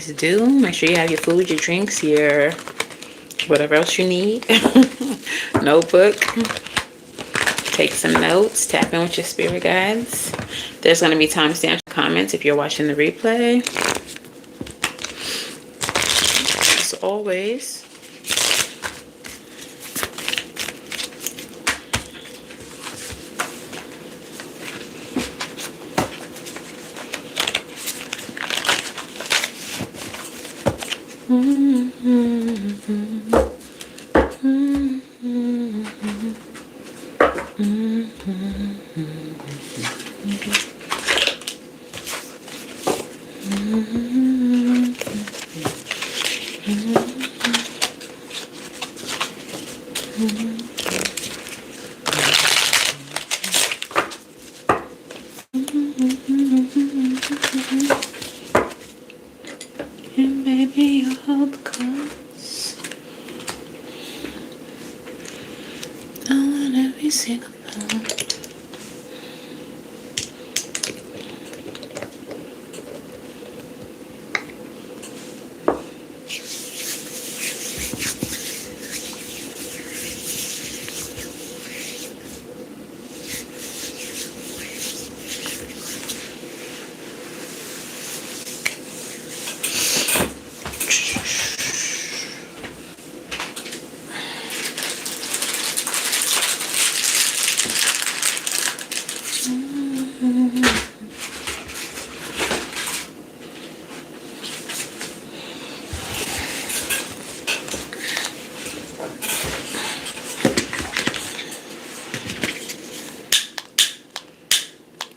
do. Make sure you have your food, your drinks, your whatever else you need. Notebook. Take some notes. Tap in with your spirit guides. There's going to be timestamps and comments if you're watching the replay. As always, and baby, you hold close. I want every single thought.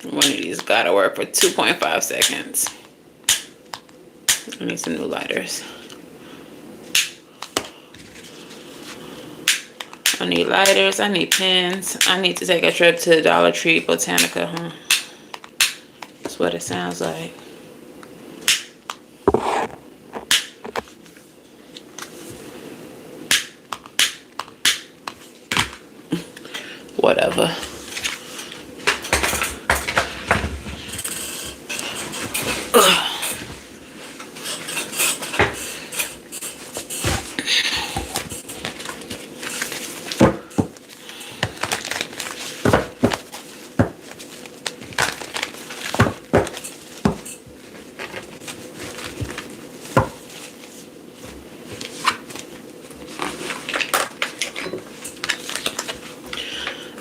One of these gotta work for 2.5 seconds. I need some new lighters. I need lighters, I need pens. I need to take a trip to Dollar Tree Botanica, huh? That's what it sounds like. Whatever.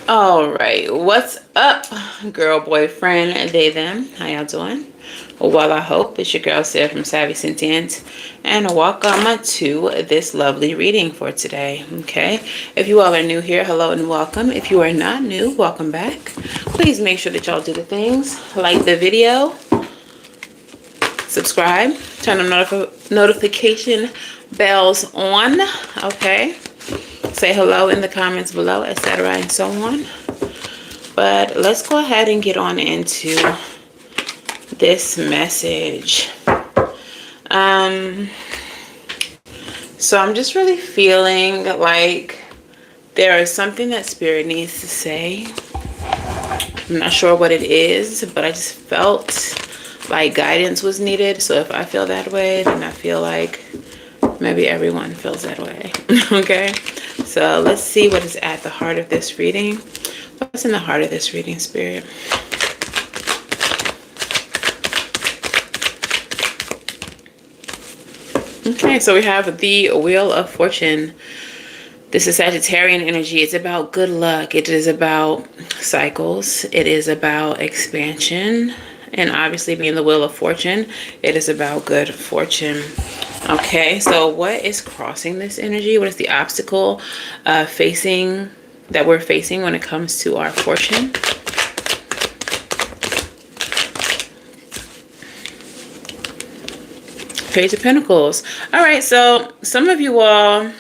All right, what's up, girl, boyfriend, they, them? How y'all doing? Well, I hope it's your girl Sarah from Savy Sentient, and welcome to this lovely reading for today. Okay, if you all are new here, hello and welcome. If you are not new, welcome back. Please make sure that y'all do the things like the video, subscribe, turn the notification bells on. Okay. Say hello in the comments below, etc. and so on. But let's go ahead and get on into this message. So I'm just really feeling like there is something that Spirit needs to say. I'm not sure what it is, but I just felt like guidance was needed. So if I feel that way, then I feel like maybe everyone feels that way. Okay, so let's see what is at the heart of this reading. What's in the heart of this reading, Spirit? Okay, so we have the Wheel of Fortune. This is Sagittarian energy. It's about good luck. It is about cycles. It is about expansion. And obviously, being the Wheel of Fortune, it is about good fortune. Okay, so what is crossing this energy? What is the obstacle that we're facing when it comes to our fortune? Page of Pentacles. All right, so some of you all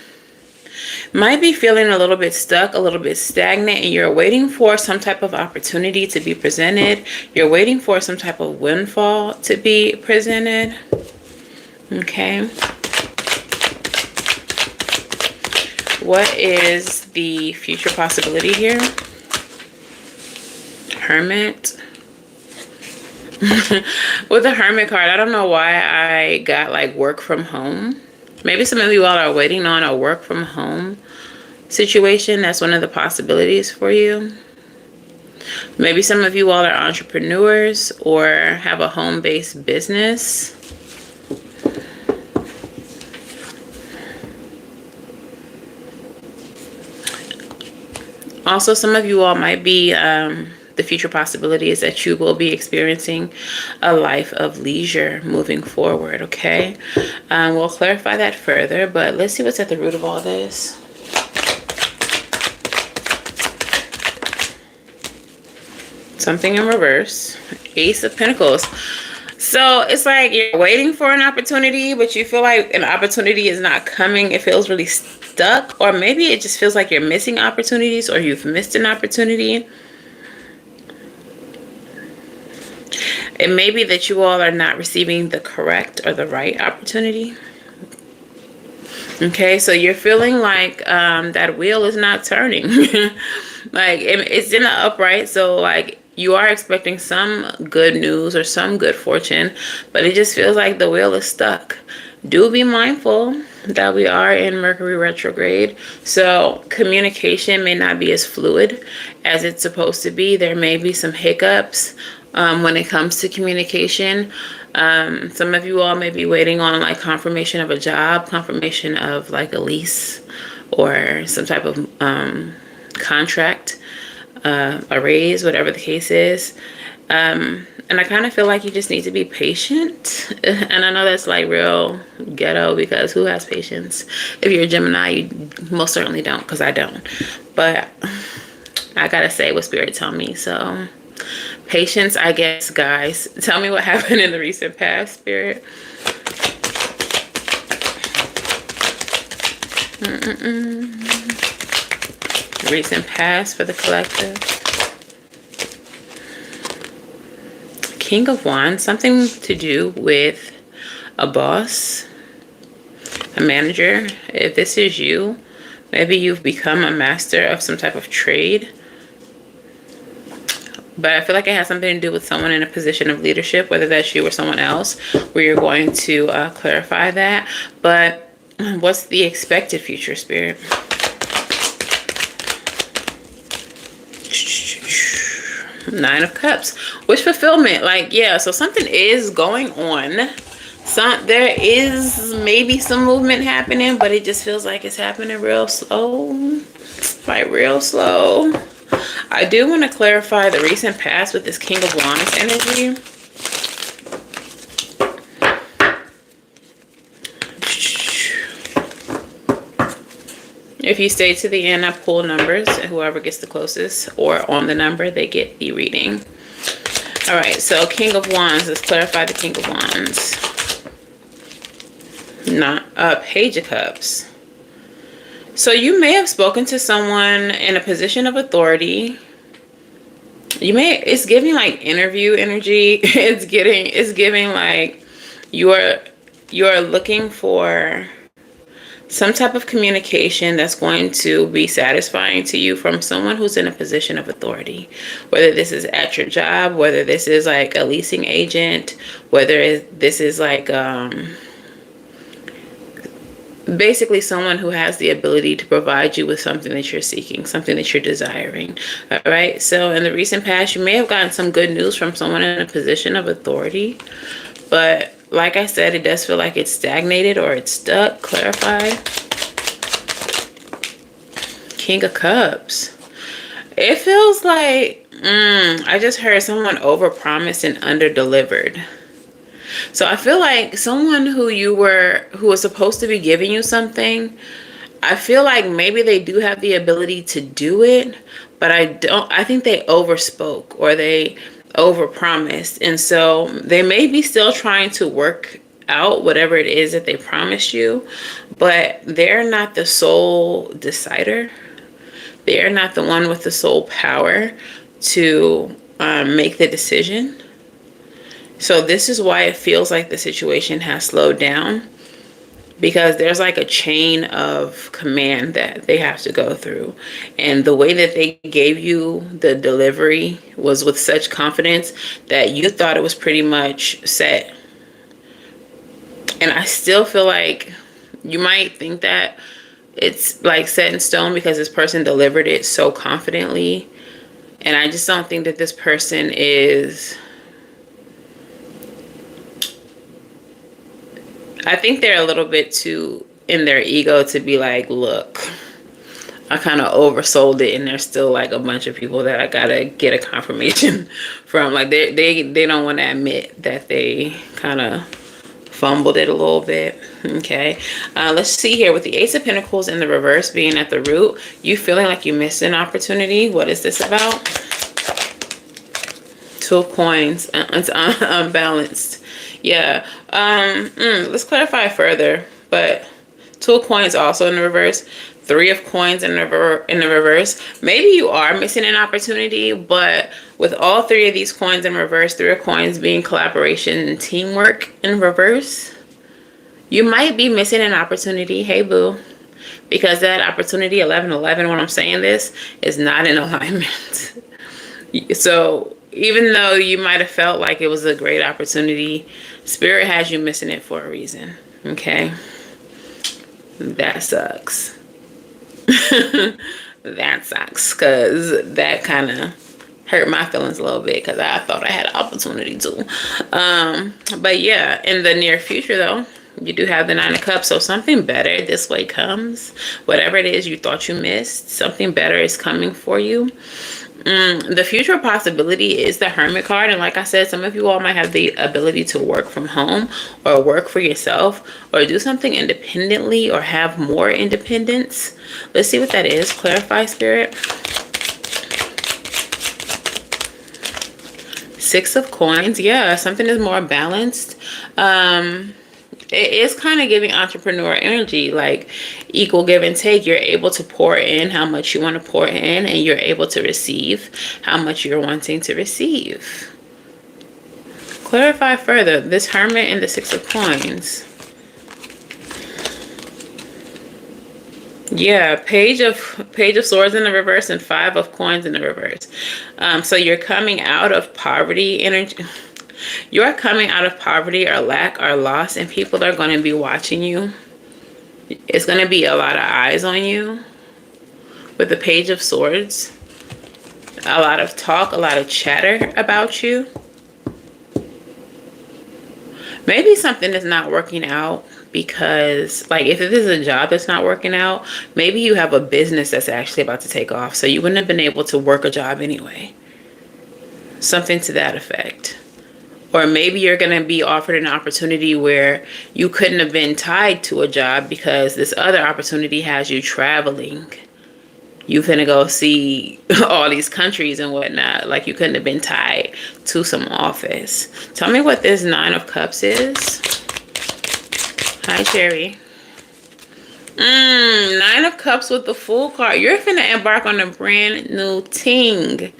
might be feeling a little bit stuck, a little bit stagnant, and you're waiting for some type of opportunity to be presented. You're waiting for some type of windfall to be presented. Okay. What is the future possibility here? Hermit. With the Hermit card, I don't know why I got like work from home. Maybe some of you all are waiting on a work from home situation. That's one of the possibilities for you. Maybe some of you all are entrepreneurs or have a home-based business. Also, some of you all might be, the future possibility is that you will be experiencing a life of leisure moving forward, okay? We'll clarify that further, but let's see what's at the root of all this. Something in reverse. Ace of Pentacles. So it's like you're waiting for an opportunity, but you feel like an opportunity is not coming. It feels really stuck, or maybe it just feels like you're missing opportunities, or you've missed an opportunity. It may be that you all are not receiving the correct or the right opportunity. Okay, so you're feeling like that wheel is not turning. Like it's in the upright, so like you are expecting some good news or some good fortune, but it just feels like the wheel is stuck. Do be mindful that we are in Mercury retrograde, so communication may not be as fluid as it's supposed to be. There may be some hiccups when it comes to communication. Some of you all may be waiting on like confirmation of a job, confirmation of like a lease or some type of contract, a raise, whatever the case is. And I kind of feel like you just need to be patient. And I know that's like real ghetto, because who has patience? If you're a Gemini, you most certainly don't, because I don't. But I gotta say what Spirit tell me. So patience, I guess, guys. Tell me what happened in the recent past, Spirit. Recent past for the collective. King of Wands, something to do with a boss, a manager. If this is you, maybe you've become a master of some type of trade. But I feel like it has something to do with someone in a position of leadership, whether that's you or someone else, where you're going to clarify that. But what's the expected future, Spirit? Nine of Cups. Wish fulfillment. Like, yeah, so something is going on. There is maybe some movement happening, but it just feels like it's happening real slow. Like, real slow. I do want to clarify the recent past with this King of Wands energy. If you stay to the end, I pull numbers, and whoever gets the closest or on the number, they get the reading. All right, so King of Wands. Let's clarify the King of Wands. Page of Cups. So you may have spoken to someone in a position of authority. It's giving like interview energy. It's giving like you're looking for some type of communication that's going to be satisfying to you from someone who's in a position of authority. Whether this is at your job, whether this is like a leasing agent, whether this is like basically someone who has the ability to provide you with something that you're seeking, something that you're desiring. All right, so in the recent past, you may have gotten some good news from someone in a position of authority, but like I said, it does feel like it's stagnated or it's stuck. Clarify. King of Cups. It feels like I just heard someone overpromised and underdelivered. So I feel like someone who was supposed to be giving you something, I feel like maybe they do have the ability to do it, but I think they overspoke or they overpromised, and so they may be still trying to work out whatever it is that they promised you, but they're not the sole decider. They're not the one with the sole power to make the decision. So this is why it feels like the situation has slowed down. because there's like a chain of command that they have to go through. And the way that they gave you the delivery was with such confidence that you thought it was pretty much set. And I still feel like you might think that it's like set in stone because this person delivered it so confidently. And I just don't think that this person is, I think they're a little bit too in their ego to be like, look, I kind of oversold it, and there's still like a bunch of people that I gotta get a confirmation from. Like they don't want to admit that they kind of fumbled it a little bit. Okay, let's see here with the Ace of Pentacles in the reverse being at the root. You feeling like you missed an opportunity. What is this about? Two of Coins. It's unbalanced. Yeah. Let's clarify further. But Two of Coins also in the reverse. Three of Coins in the reverse. Maybe you are missing an opportunity, but with all three of these coins in reverse, Three of Coins being collaboration and teamwork in reverse, you might be missing an opportunity. Hey, boo. Because that opportunity, 1111, when I'm saying this, is not in alignment. So even though you might have felt like it was a great opportunity, Spirit has you missing it for a reason. Okay? That sucks. That sucks, because that kind of hurt my feelings a little bit, because I thought I had an opportunity too. But yeah, in the near future though, you do have the Nine of Cups, so something better this way comes. Whatever it is you thought you missed, something better is coming for you. The future possibility is the Hermit card, and like I said, some of you all might have the ability to work from home or work for yourself or do something independently or have more independence. Let's see what that is. Clarify, Spirit. Six of Coins. Yeah, something is more balanced. It is kind of giving entrepreneur energy, like equal give and take. You're able to pour in how much you want to pour in, and you're able to receive how much you're wanting to receive. Clarify further. This Hermit and the Six of Coins. Yeah, Page of Swords in the reverse and Five of Coins in the reverse. So you're coming out of poverty energy. You're coming out of poverty or lack or loss, and people are going to be watching you. It's going to be a lot of eyes on you. With the Page of Swords, a lot of talk, a lot of chatter about you. Maybe something is not working out because, like, if it is a job that's not working out, maybe you have a business that's actually about to take off, so you wouldn't have been able to work a job anyway. Something to that effect. Or maybe you're going to be offered an opportunity where you couldn't have been tied to a job because this other opportunity has you traveling. You're going to go see all these countries and whatnot. Like you couldn't have been tied to some office. Tell me what this Nine of Cups is. Hi, Cherry. Nine of Cups with the Fool card. You're going to embark on a brand new thing.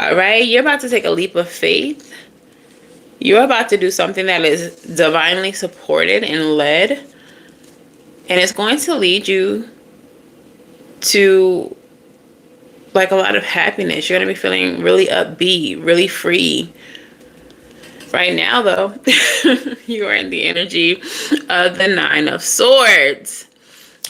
All right? You're about to take a leap of faith. You're about to do something that is divinely supported and led. And it's going to lead you to like a lot of happiness. You're going to be feeling really upbeat, really free. Right now, though, you are in the energy of the Nine of Swords.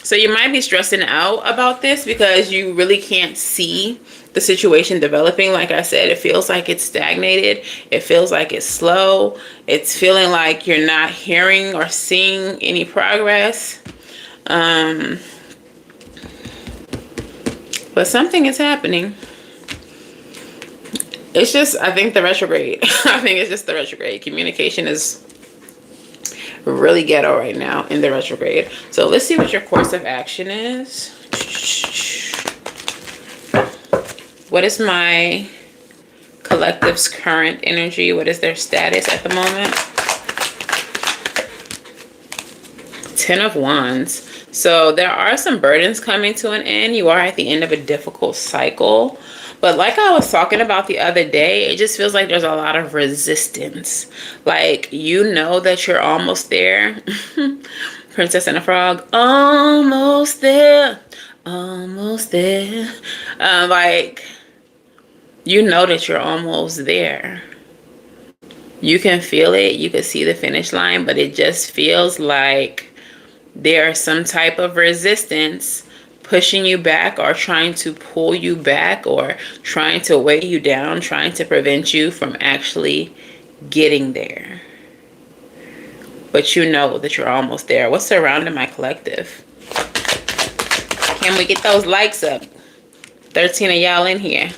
So you might be stressing out about this because you really can't see the situation developing. Like I said, it feels like it's stagnated. It feels like it's slow. It's feeling like you're not hearing or seeing any progress. But something is happening. It's just, I think the retrograde. I think it's just the retrograde. Communication is really ghetto right now in the retrograde. So let's see what your course of action is. What is my collective's current energy? What is their status at the moment? Ten of Wands. So there are some burdens coming to an end. You are at the end of a difficult cycle. But like I was talking about the other day, it just feels like there's a lot of resistance. Like, you know that you're almost there. Princess and the Frog. Almost there. Almost there. Like, you know that you're almost there. You can feel it. You can see the finish line, but it just feels like there's some type of resistance pushing you back or trying to pull you back or trying to weigh you down, trying to prevent you from actually getting there. But you know that you're almost there. What's surrounding my collective? Can we get those likes up? 13 of y'all in here.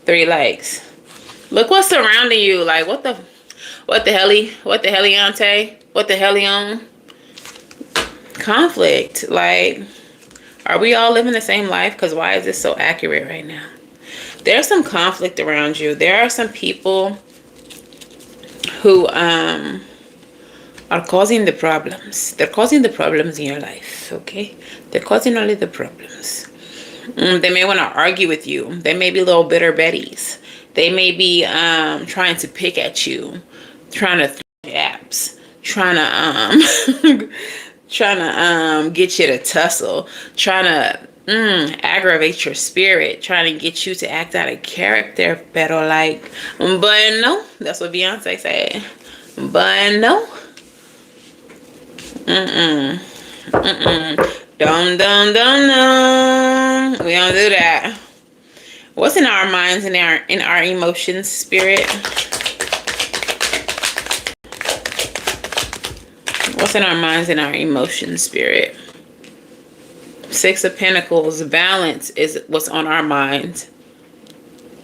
3 likes. Look what's surrounding you. Like, what the helly? What the heliante? What the helion? Conflict. Like, are we all living the same life? Because why is this so accurate right now? There's some conflict around you. There are some people who are causing the problems. They're causing the problems in your life, okay? They're causing only the problems. They may want to argue with you. They may be little bitter betties. They may be trying to pick at you, trying to throw jabs, trying to get you to tussle, trying to aggravate your spirit, trying to get you to act out of character, pero like, but no, that's what Beyonce said. But no. Dum dum dum dum. We don't do that. What's in our minds and in our emotions, spirit? What's in our minds and our emotions, spirit? 6 of Pentacles, balance is what's on our minds.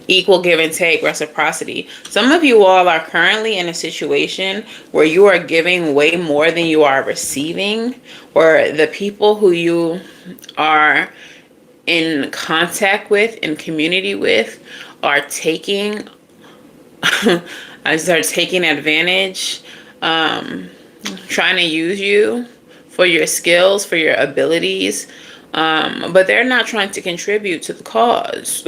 Equal give and take, reciprocity. Some of you all are currently in a situation where you are giving way more than you are receiving, or the people who you are in contact with, in community with, are taking advantage, trying to use you for your skills, for your abilities, but they're not trying to contribute to the cause.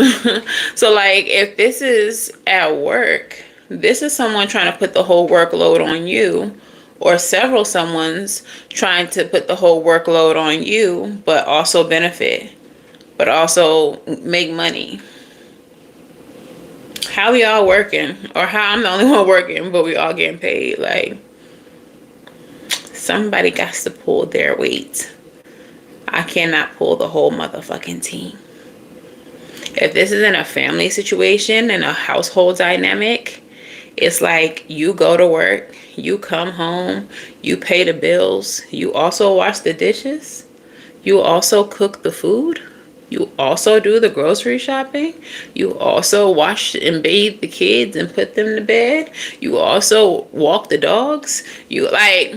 So like, if this is at work, this is someone trying to put the whole workload on you, or several someone's trying to put the whole workload on you, but also benefit, but also make money. How we all working, or how I'm the only one working, but we all getting paid. Like, somebody got to pull their weight. I cannot pull the whole motherfucking team. If this isn't a family situation and a household dynamic, it's like you go to work, you come home, you pay the bills, you also wash the dishes, you also cook the food, you also do the grocery shopping, you also wash and bathe the kids and put them to bed, you also walk the dogs. You like,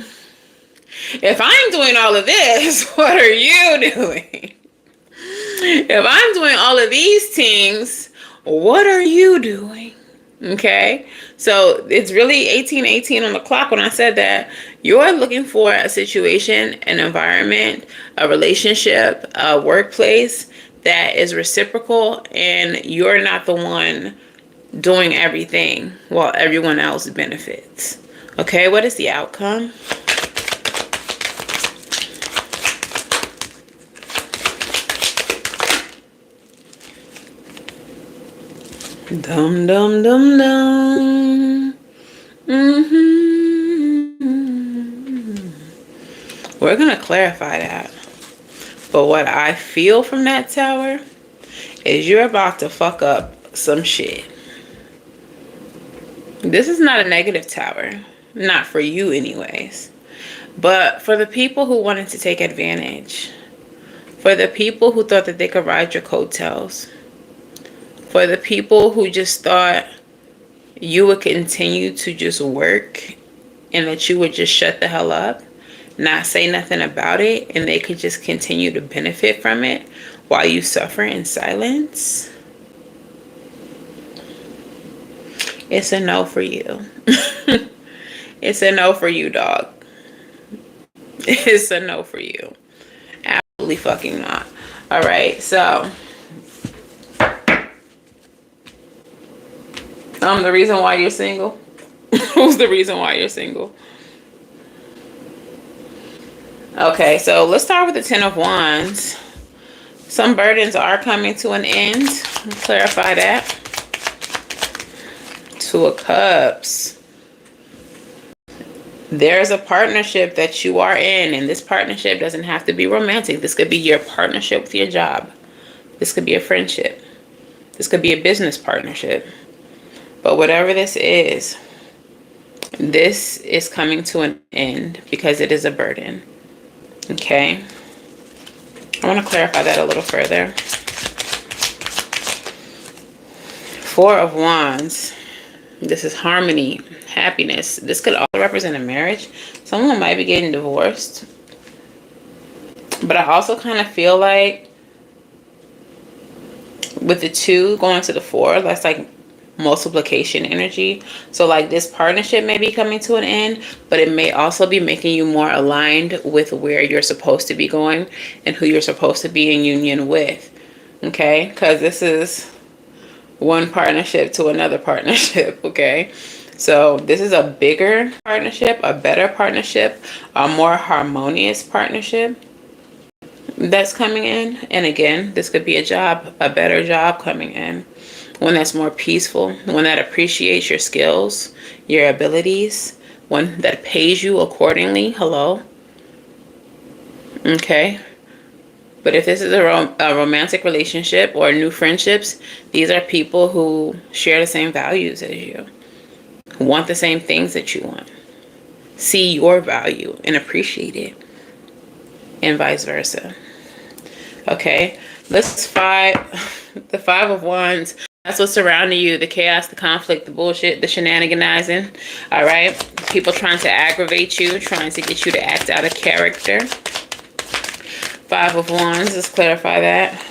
if I'm doing all of this, what are you doing? If I'm doing all of these things, what are you doing? Okay, so it's really 1818 on the clock when I said that. You're looking for a situation, an environment, a relationship, a workplace that is reciprocal, and you're not the one doing everything while everyone else benefits. Okay, what is the outcome? Dum dum dum dum. We're gonna clarify that. But what I feel from that tower is you're about to fuck up some shit. This is not a negative tower. Not for you anyways. But for the people who wanted to take advantage. For the people who thought that they could ride your coattails. For the people who just thought you would continue to just work and that you would just shut the hell up, not say nothing about it, and they could just continue to benefit from it while you suffer in silence. It's a no for you. It's a no for you, dog. It's a no for you. Absolutely fucking not. All right, so the reason why you're single. Who's the reason why you're single? Okay, so let's start with the Ten of Wands. Some burdens are coming to an end. Clarify that. Two of Cups. There's a partnership that you are in, and this partnership doesn't have to be romantic. This could be your partnership with your job. This could be a friendship. This could be a business partnership. But whatever this is coming to an end because it is a burden. Okay? I want to clarify that a little further. Four of Wands. This is harmony, happiness. This could also represent a marriage. Someone might be getting divorced. But I also kind of feel like with the 2 going to the 4, that's like multiplication energy. So like this partnership may be coming to an end, but it may also be making you more aligned with where you're supposed to be going and who you're supposed to be in union with. Okay? Because this is one partnership to another partnership. Okay? So this is a bigger partnership, a better partnership, a more harmonious partnership that's coming in. And again, this could be a job, a better job coming in. One that's more peaceful, one that appreciates your skills, your abilities, one that pays you accordingly. Hello? Okay. But if this is a romantic relationship or new friendships, these are people who share the same values as you, who want the same things that you want, see your value and appreciate it, and vice versa. Okay, let's the 5 of Wands. That's what's surrounding you, the chaos, the conflict, the bullshit, the shenaniganizing. All right, people trying to aggravate you, trying to get you to act out of character. 5 of Wands, let's clarify that.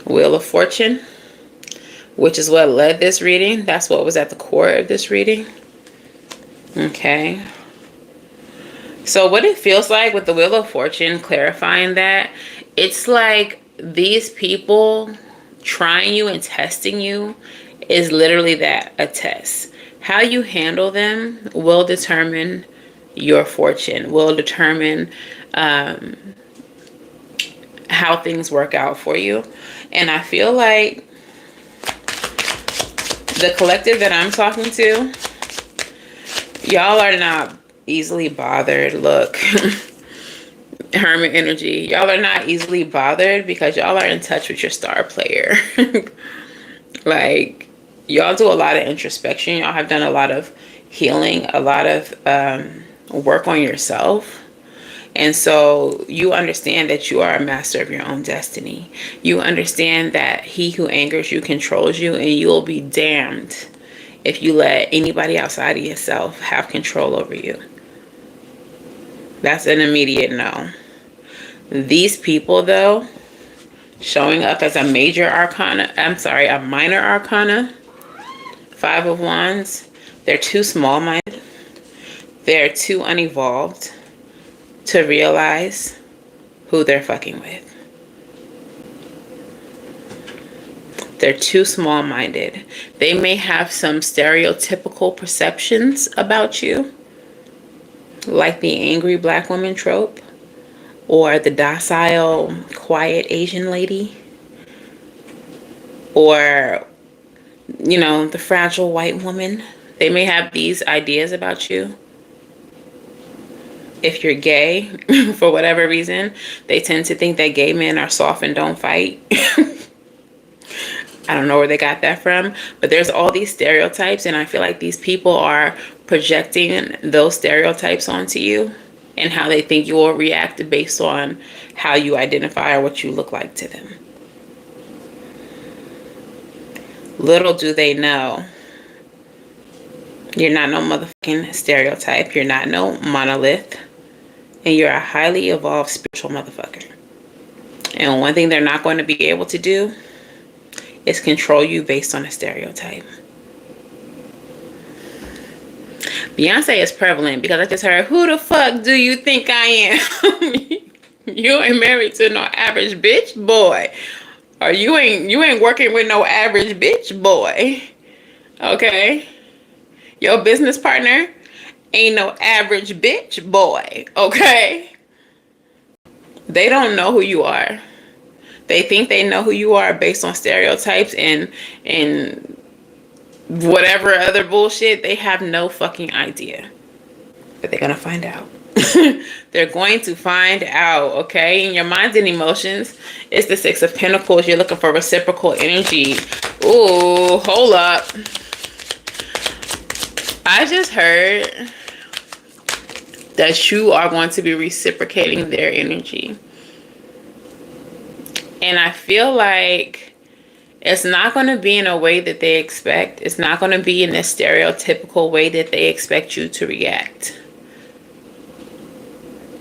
Wheel of Fortune, which is what led this reading. That's what was at the core of this reading. Okay. So what it feels like with the Wheel of Fortune, clarifying that, it's like these people trying you and testing you is literally that, a test. How you handle them will determine your fortune, will determine how things work out for you. And I feel like the collective that I'm talking to, y'all are not easily bothered. Look, Hermit energy. Y'all are not easily bothered because y'all are in touch with your star player. Like, y'all do a lot of introspection. Y'all have done a lot of healing, a lot of work on yourself. And so you understand that you are a master of your own destiny. You understand that he who angers you controls you, and you will be damned if you let anybody outside of yourself have control over you. That's an immediate no. These people, though, showing up as a major arcana, a minor arcana, 5 of Wands, they're too small-minded. They're too unevolved to realize who they're fucking with. They're too small-minded. They may have some stereotypical perceptions about you, like the angry black woman trope, or the docile, quiet Asian lady, or, you know, the fragile white woman. They may have these ideas about you. If you're gay, for whatever reason, they tend to think that gay men are soft and don't fight. I don't know where they got that from, but there's all these stereotypes, and I feel like these people are projecting those stereotypes onto you and how they think you will react based on how you identify or what you look like to them. Little do they know, you're not no motherfucking stereotype. You're not no monolith. And you're a highly evolved spiritual motherfucker. And one thing they're not going to be able to do is control you based on a stereotype. Beyonce is prevalent because I just heard, who the fuck do you think I am? You ain't married to no average bitch boy. Or you ain't working with no average bitch boy. Okay? Your business partner ain't no average bitch boy, okay? They don't know who you are. They think they know who you are based on stereotypes and whatever other bullshit. They have no fucking idea. But they're gonna find out. They're going to find out, okay? In your minds and emotions, it's the Six of Pentacles. You're looking for reciprocal energy. Ooh, hold up. I just heard that you are going to be reciprocating their energy. And I feel like it's not going to be in a way that they expect. It's not going to be in the stereotypical way that they expect you to react.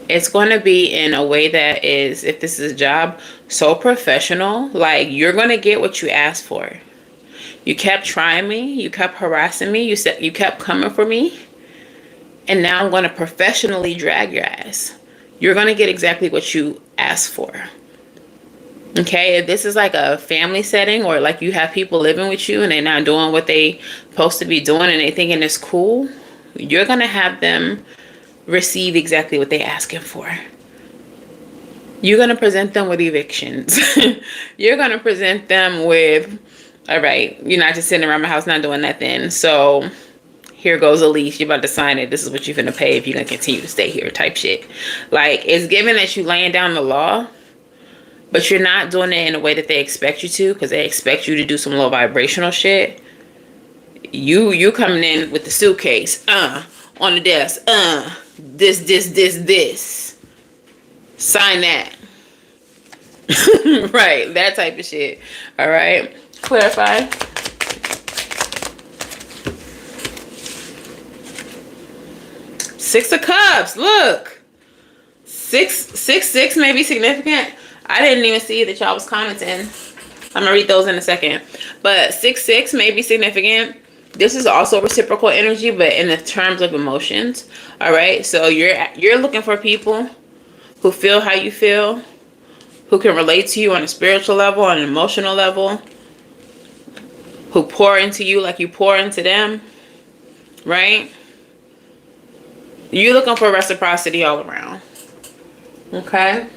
It's going to be in a way that is, if this is a job, so professional. Like, you're going to get what you asked for. You kept trying me. You kept harassing me. You kept coming for me. And now I'm going to professionally drag your ass. You're going to get exactly what you asked for. Okay, if this is like a family setting, or like you have people living with you and they're not doing what they supposed to be doing and they thinking it's cool, you're going to have them receive exactly what they're asking for. You're going to present them with evictions. You're going to present them with, all right, you're not just sitting around my house not doing nothing. So here goes a lease. You're about to sign it. This is what you're going to pay if you're going to continue to stay here type shit. Like, it's given that you laying down the law, but you're not doing it in a way that they expect you to, because they expect you to do some low vibrational shit. You coming in with the suitcase, on the desk, this. Sign that. Right, that type of shit. All right, clarify. Six of Cups, look. Six may be significant. I didn't even see that y'all was commenting. I'm gonna read those in a second. But 6 may be significant. This is also reciprocal energy, but in the terms of emotions. All right, so you're looking for people who feel how you feel, who can relate to you on a spiritual level, on an emotional level, who pour into you like you pour into them, right? You're looking for reciprocity all around. Okay.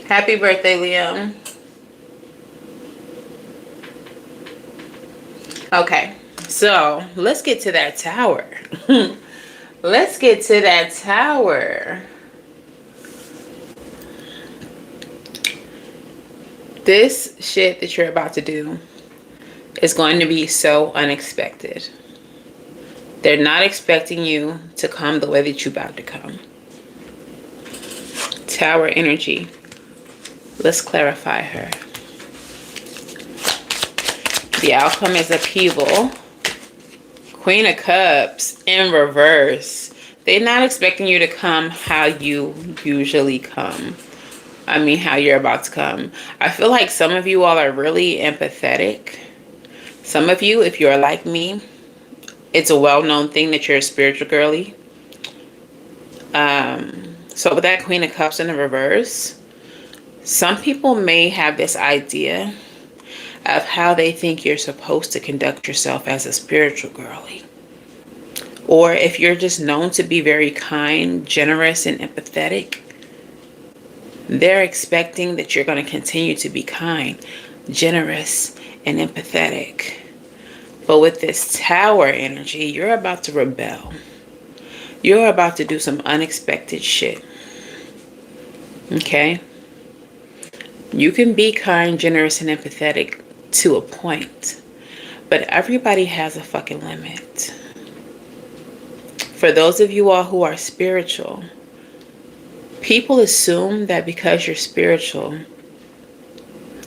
Happy birthday, Leo. Okay, so let's get to that tower. Let's get to that tower. This shit that you're about to do is going to be so unexpected. They're not expecting you to come the way that you're about to come. Tower energy. Let's clarify her. The outcome is upheaval. Queen of Cups in reverse. They're not expecting you to come how you usually come. I mean, how you're about to come. I feel like some of you all are really empathetic. Some of you, if you're like me, it's a well-known thing that you're a spiritual girly. So with that Queen of Cups in the reverse, some people may have this idea of how they think you're supposed to conduct yourself as a spiritual girly. Or if you're just known to be very kind, generous, and empathetic, they're expecting that you're going to continue to be kind, generous, and empathetic. But with this tower energy, you're about to rebel. You're about to do some unexpected shit. Okay? You can be kind, generous, and empathetic to a point. But everybody has a fucking limit. For those of you all who are spiritual, people assume that because you're spiritual,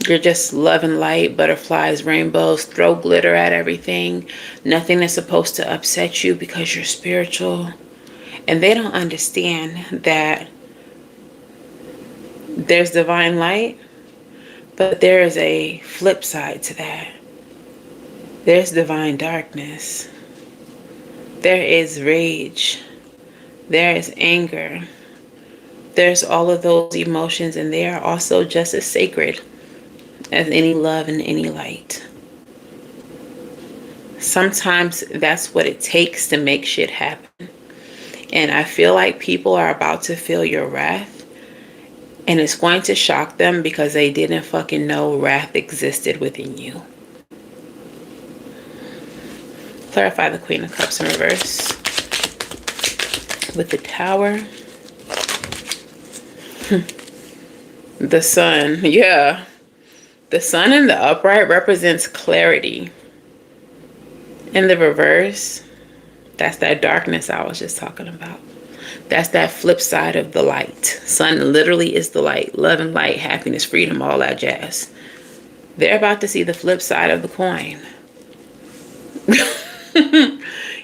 you're just love and light, butterflies, rainbows, throw glitter at everything. Nothing is supposed to upset you because you're spiritual. And they don't understand that there's divine light, but there is a flip side to that. There's divine darkness. There is rage. There is anger. There's all of those emotions, and they are also just as sacred as any love and any light. Sometimes that's what it takes to make shit happen. And I feel like people are about to feel your wrath, and it's going to shock them because they didn't fucking know wrath existed within you. Clarify the Queen of Cups in reverse. With the Tower. The Sun. Yeah. The Sun in the upright represents clarity. In the reverse, that's that darkness I was just talking about. That's that flip side of the light. Sun literally is the light. Love and light, happiness, freedom, all that jazz. They're about to see the flip side of the coin.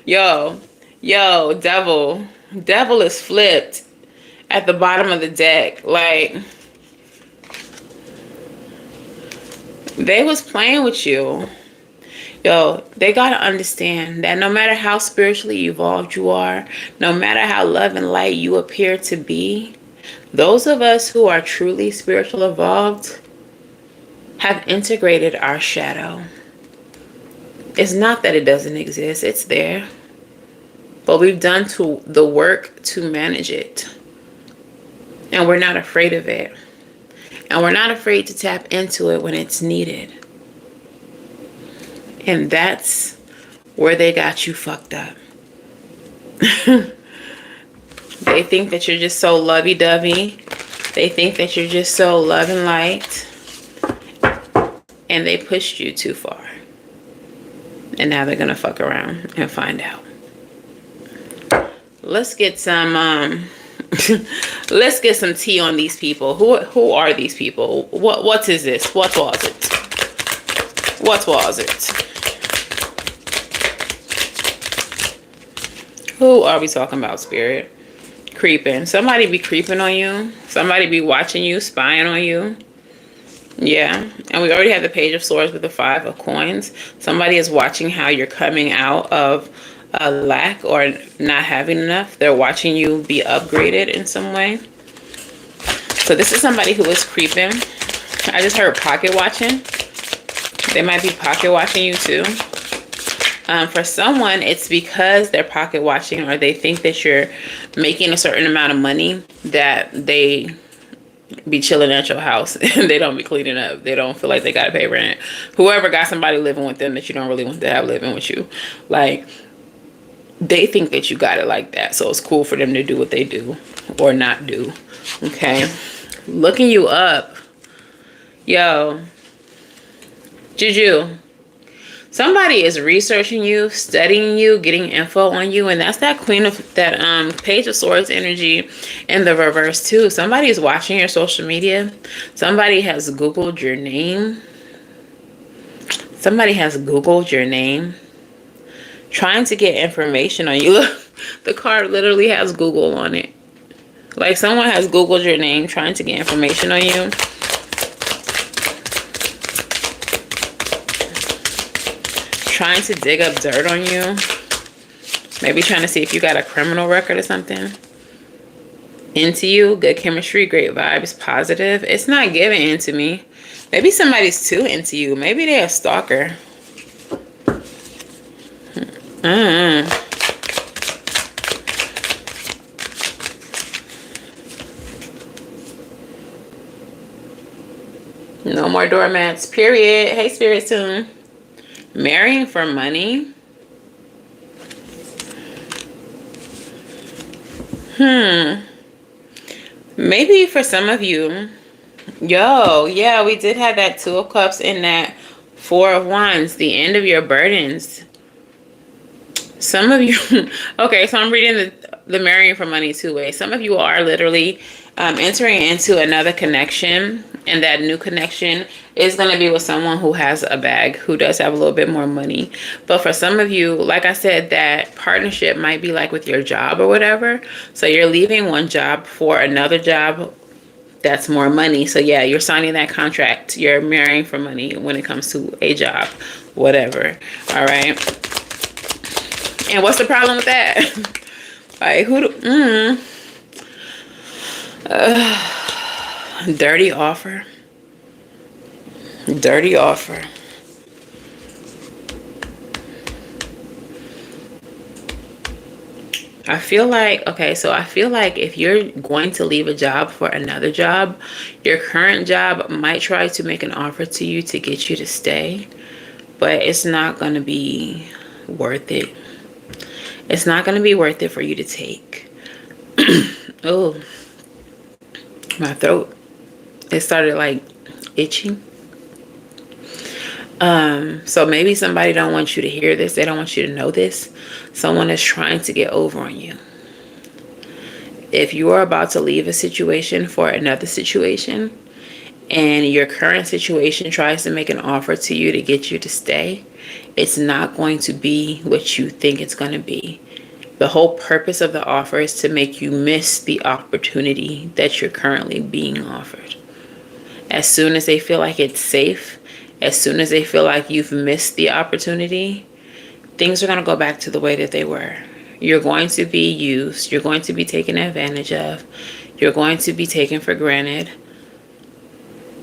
Yo, devil is flipped at the bottom of the deck. Like, they was playing with you. Yo, they gotta understand that no matter how spiritually evolved you are, no matter how love and light you appear to be, those of us who are truly spiritual evolved have integrated our shadow. It's not that it doesn't exist, it's there. But we've done the work to manage it. And we're not afraid of it. And we're not afraid to tap into it when it's needed. And that's where they got you fucked up. They think that you're just so lovey-dovey. They think that you're just so love and light. And they pushed you too far. And now they're going to fuck around and find out. Let's get some let's get some tea on these people. Who are these people? What is this? What was it? What was it? Who are we talking about, Spirit? Creeping. Somebody be creeping on you. Somebody be watching you, spying on you. Yeah. And we already have the Page of Swords with the 5 of Coins. Somebody is watching how you're coming out of a lack or not having enough. They're watching you be upgraded in some way. So this is somebody who is creeping. I just heard pocket watching. They might be pocket watching you too. For someone, it's because they're pocket watching or they think that you're making a certain amount of money that they be chilling at your house and they don't be cleaning up. They don't feel like they gotta pay rent. Whoever got somebody living with them that you don't really want to have living with you, like, they think that you got it like that. So it's cool for them to do what they do or not do. Okay. Looking you up. Yo. Juju. Somebody is researching you, studying you, getting info on you. And that's that Page of Swords energy in the reverse too. Somebody is watching your social media. Somebody has Googled your name. Somebody has Googled your name. Trying to get information on you. Look, the card literally has Google on it. Like someone has Googled your name trying to get information on you. Trying to dig up dirt on you. Maybe trying to see if you got a criminal record or something. Into you. Good chemistry, great vibes, positive. It's not giving into me. Maybe somebody's too into you. Maybe they're a stalker. No more doormats, period. Hey, Spirit soon. Marrying for money. Maybe for some of you. Yo, yeah, we did have that 2 of Cups and that 4 of Wands. The end of your burdens. Some of you, okay, so I'm reading the marrying for money 2 ways. Some of you are literally entering into another connection, and that new connection is going to be with someone who has a bag, who does have a little bit more money. But for some of you, like I said, that partnership might be like with your job or whatever. So you're leaving one job for another job that's more money. So yeah, you're signing that contract. You're marrying for money when it comes to a job, whatever. All right. And what's the problem with that? Like, Dirty offer. Dirty offer. I feel like, okay, so I feel like if you're going to leave a job for another job, your current job might try to make an offer to you to get you to stay, but it's not going to be worth it. It's not going to be worth it for you to take. Oh, my throat. It started like itching. So maybe somebody don't want you to hear this. They don't want you to know this. Someone is trying to get over on you. If you are about to leave a situation for another situation, and your current situation tries to make an offer to you to get you to stay, it's not going to be what you think it's going to be. The whole purpose of the offer is to make you miss the opportunity that you're currently being offered. As soon as they feel like it's safe, as soon as they feel like you've missed the opportunity, things are going to go back to the way that they were. You're going to be used. You're going to be taken advantage of. You're going to be taken for granted.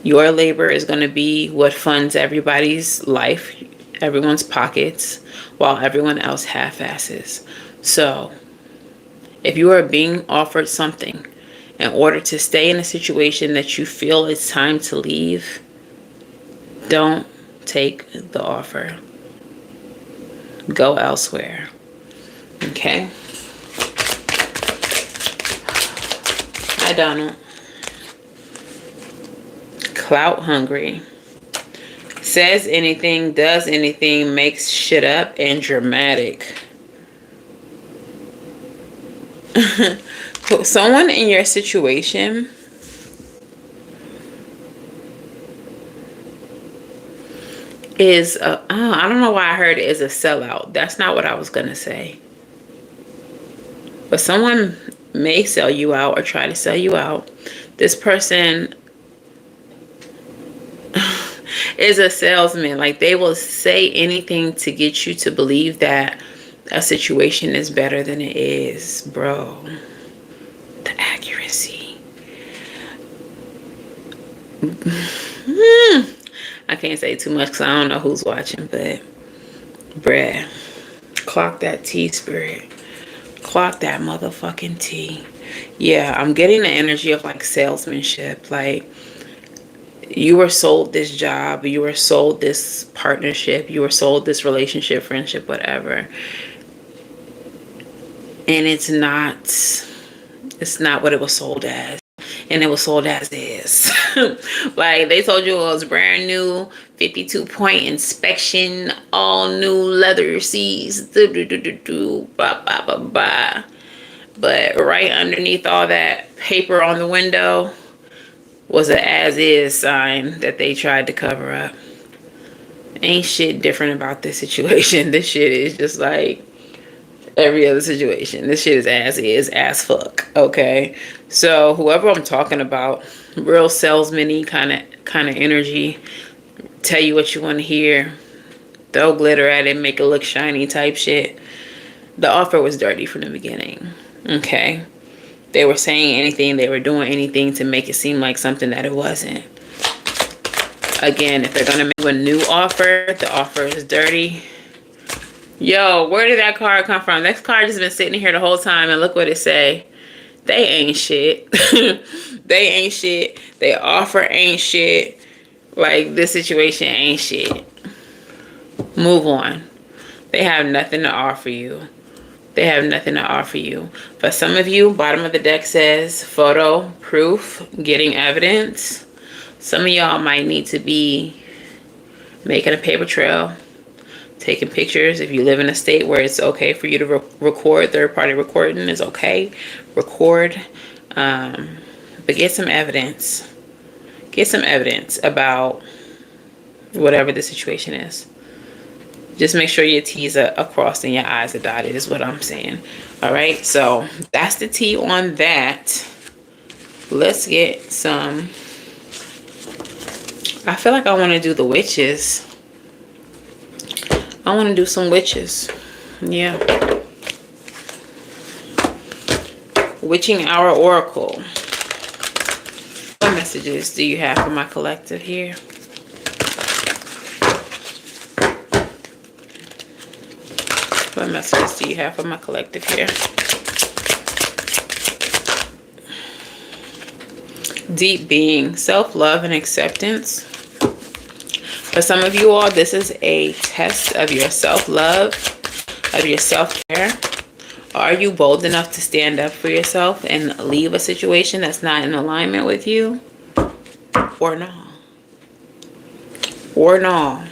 Your labor is going to be what funds everybody's life, everyone's pockets, while everyone else half-asses. So, if you are being offered something in order to stay in a situation that you feel it's time to leave, don't take the offer. Go elsewhere. Okay? I don't know. Clout hungry. Says anything, does anything, makes shit up, and dramatic. Someone in your situation is I don't know why I heard it is a sellout. That's not what I was gonna say. But someone may sell you out or try to sell you out. This person is a salesman. Like, they will say anything to get you to believe that a situation is better than it is, bro. The accuracy. I can't say too much because I don't know who's watching, but bruh, clock that tea, spirit. Clock that motherfucking tea. Yeah, I'm getting the energy of like salesmanship. Like, you were sold this job, you were sold this partnership, you were sold this relationship, friendship, whatever. And it's not what it was sold as. And it was sold as is. Like, they told you it was brand new, 52-point inspection, all new leather seats, but right underneath all that paper on the window was an as-is sign that they tried to cover up. Ain't shit different about this situation. This shit is just like every other situation. This shit is as is, as fuck. Okay, so whoever I'm talking about, real salesman-y kind of energy, tell you what you want to hear, throw glitter at it, make it look shiny type shit. The offer was dirty from the beginning. Okay, they were saying anything, they were doing anything to make it seem like something that it wasn't. Again, if they're gonna make you a new offer, the offer is dirty. Yo, where did that card come from? That card just been sitting here the whole time, and look what it say. They ain't shit. They ain't shit. They offer ain't shit. Like, this situation ain't shit. Move on. They have nothing to offer you. They have nothing to offer you. For some of you, bottom of the deck says photo, proof, getting evidence. Some of y'all might need to be making a paper trail, taking pictures. If you live in a state where it's okay for you to record, third-party recording is okay. Record. But get some evidence. Get some evidence about whatever the situation is. Just make sure your T's are crossed and your I's are dotted is what I'm saying. All right, so that's the tea on that. Let's get some. I feel like I want to do the witches. I want to do some witches. Yeah. Witching Hour Oracle. messages do you have for my collective here? What messages do you have for my collective here? Deep being, self-love and acceptance. For some of you all, this is a test of your self-love, of your self-care. Are you bold enough to stand up for yourself and leave a situation that's not in alignment with you? Or no? Or no?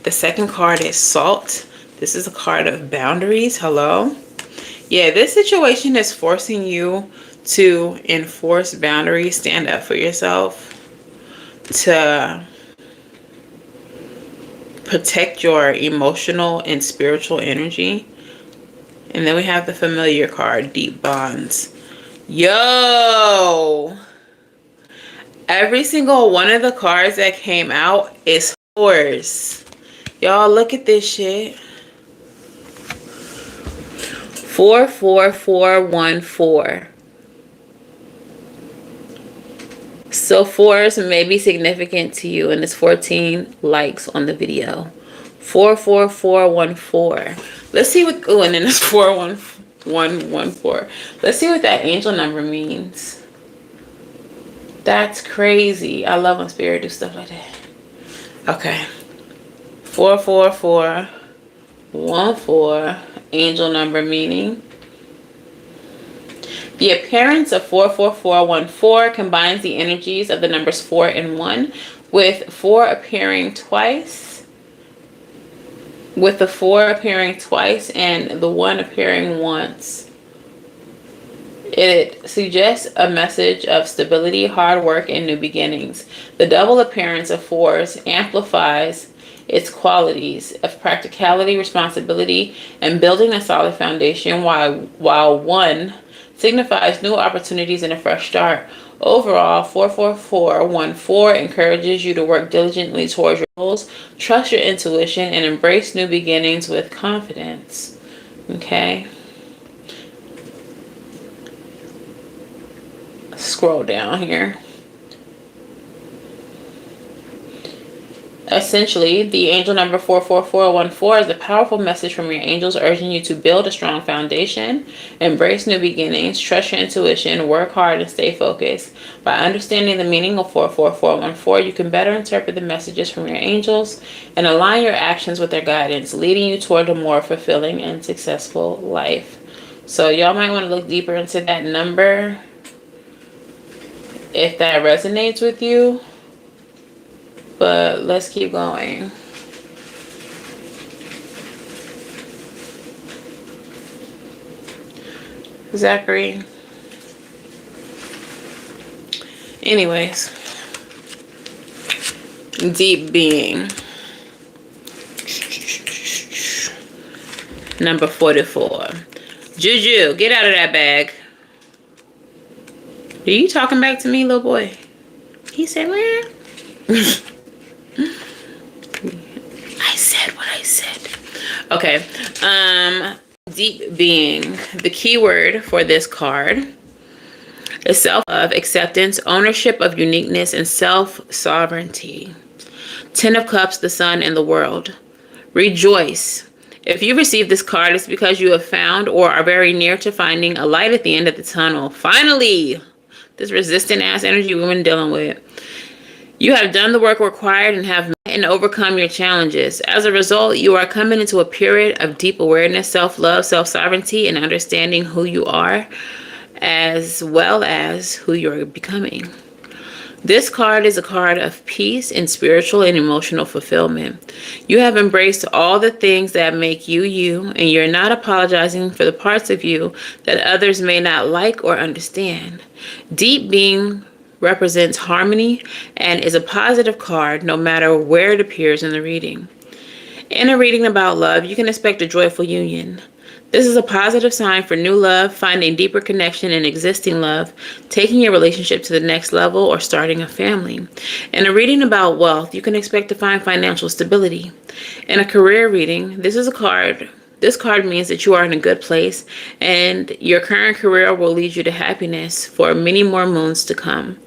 The second card is Salt. This is a card of boundaries. Hello? Yeah, this situation is forcing you to enforce boundaries, stand up for yourself, to protect your emotional and spiritual energy. And then we have the familiar card, Deep Bonds. Yo! Every single one of the cards that came out is Force. Y'all, look at this shit. 44414. So 4s may be significant to you, and it's 14 likes on the video. 44414. Let's see what, oh, and then it's 41114. Let's see what that angel number means. That's crazy. I love when spirit do stuff like that. Okay. 44414. Angel number meaning. The appearance of 44414 combines the energies of the numbers 4 and 1, with 4 appearing twice, with the 4 appearing twice and the 1 appearing once. It suggests a message of stability, hard work, and new beginnings. The double appearance of 4s amplifies its qualities of practicality, responsibility, and building a solid foundation, while 1 signifies new opportunities and a fresh start. Overall, 44414 encourages you to work diligently towards your goals, trust your intuition, and embrace new beginnings with confidence. Okay? Scroll down here. Essentially, the angel number 44414 is a powerful message from your angels urging you to build a strong foundation, embrace new beginnings, trust your intuition, work hard, and stay focused. By understanding the meaning of 44414, you can better interpret the messages from your angels and align your actions with their guidance, leading you toward a more fulfilling and successful life. So y'all might want to look deeper into that number if that resonates with you. But let's keep going. Zachary. Anyways. Deep being. Number 44. Juju, get out of that bag. Are you talking back to me, little boy? He said, man. I said what I said. Okay. Deep being. The key word for this card is self-love, acceptance, ownership of uniqueness, and self-sovereignty. 10 of Cups, the sun, and the world. Rejoice. If you receive this card, it's because you have found or are very near to finding a light at the end of the tunnel. Finally! This resistant ass energy we've been dealing with. You have done the work required and have met and overcome your challenges. As a result, you are coming into a period of deep awareness, self-love, self-sovereignty, and understanding who you are, as well as who you're becoming. This card is a card of peace and spiritual and emotional fulfillment. You have embraced all the things that make you you, and you're not apologizing for the parts of you that others may not like or understand. Deep being represents harmony and is a positive card no matter where it appears in the reading. In a reading about love, you can expect a joyful union. This is a positive sign for new love, finding deeper connection in existing love, taking your relationship to the next level, or starting a family. In a reading about wealth, you can expect to find financial stability. In a career reading, this card means that you are in a good place and your current career will lead you to happiness for many more moons to come.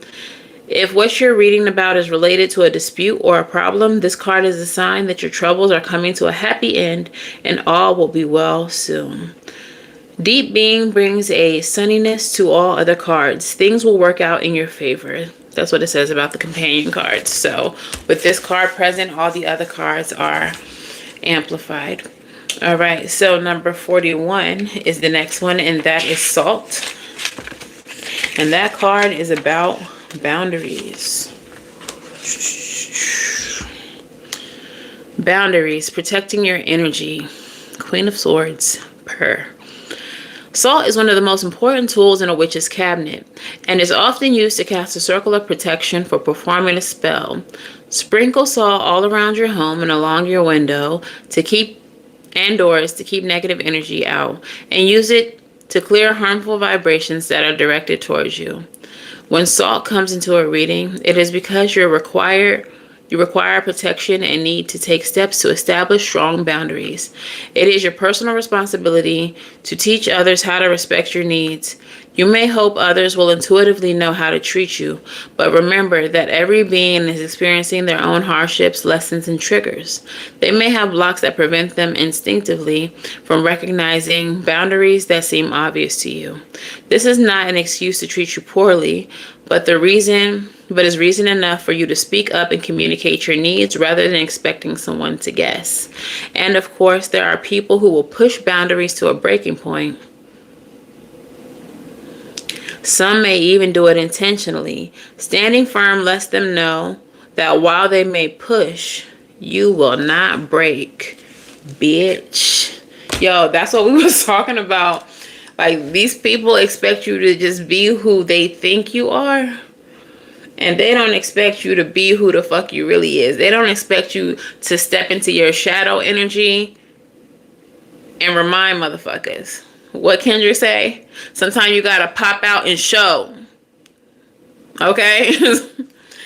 If what you're reading about is related to a dispute or a problem, this card is a sign that your troubles are coming to a happy end and all will be well soon. Deep being brings a sunniness to all other cards. Things will work out in your favor. That's what it says about the companion cards. So with this card present, all the other cards are amplified. All right, so number 41 is the next one, and that is Salt. And that card is about boundaries. Boundaries, protecting your energy. Queen of Swords, purr. Salt is one of the most important tools in a witch's cabinet, and is often used to cast a circle of protection for performing a spell. Sprinkle salt all around your home and along your window to keep doors to keep negative energy out, and use it to clear harmful vibrations that are directed towards you. When salt comes into a reading, it is because you require protection and need to take steps to establish strong boundaries. It is your personal responsibility to teach others how to respect your needs. You may hope others will intuitively know how to treat you, but remember that every being is experiencing their own hardships, lessons, and triggers. They may have blocks that prevent them instinctively from recognizing boundaries that seem obvious to you. This is not an excuse to treat you poorly, but is reason enough for you to speak up and communicate your needs rather than expecting someone to guess. And of course, there are people who will push boundaries to a breaking point. Some may even do it intentionally. Standing firm lets them know that while they may push, you will not break, bitch. Yo, that's what we was talking about. Like, these people expect you to just be who they think you are. And they don't expect you to be who the fuck you really is. They don't expect you to step into your shadow energy and remind motherfuckers. What Kendra say? Sometimes you gotta pop out and show. Okay?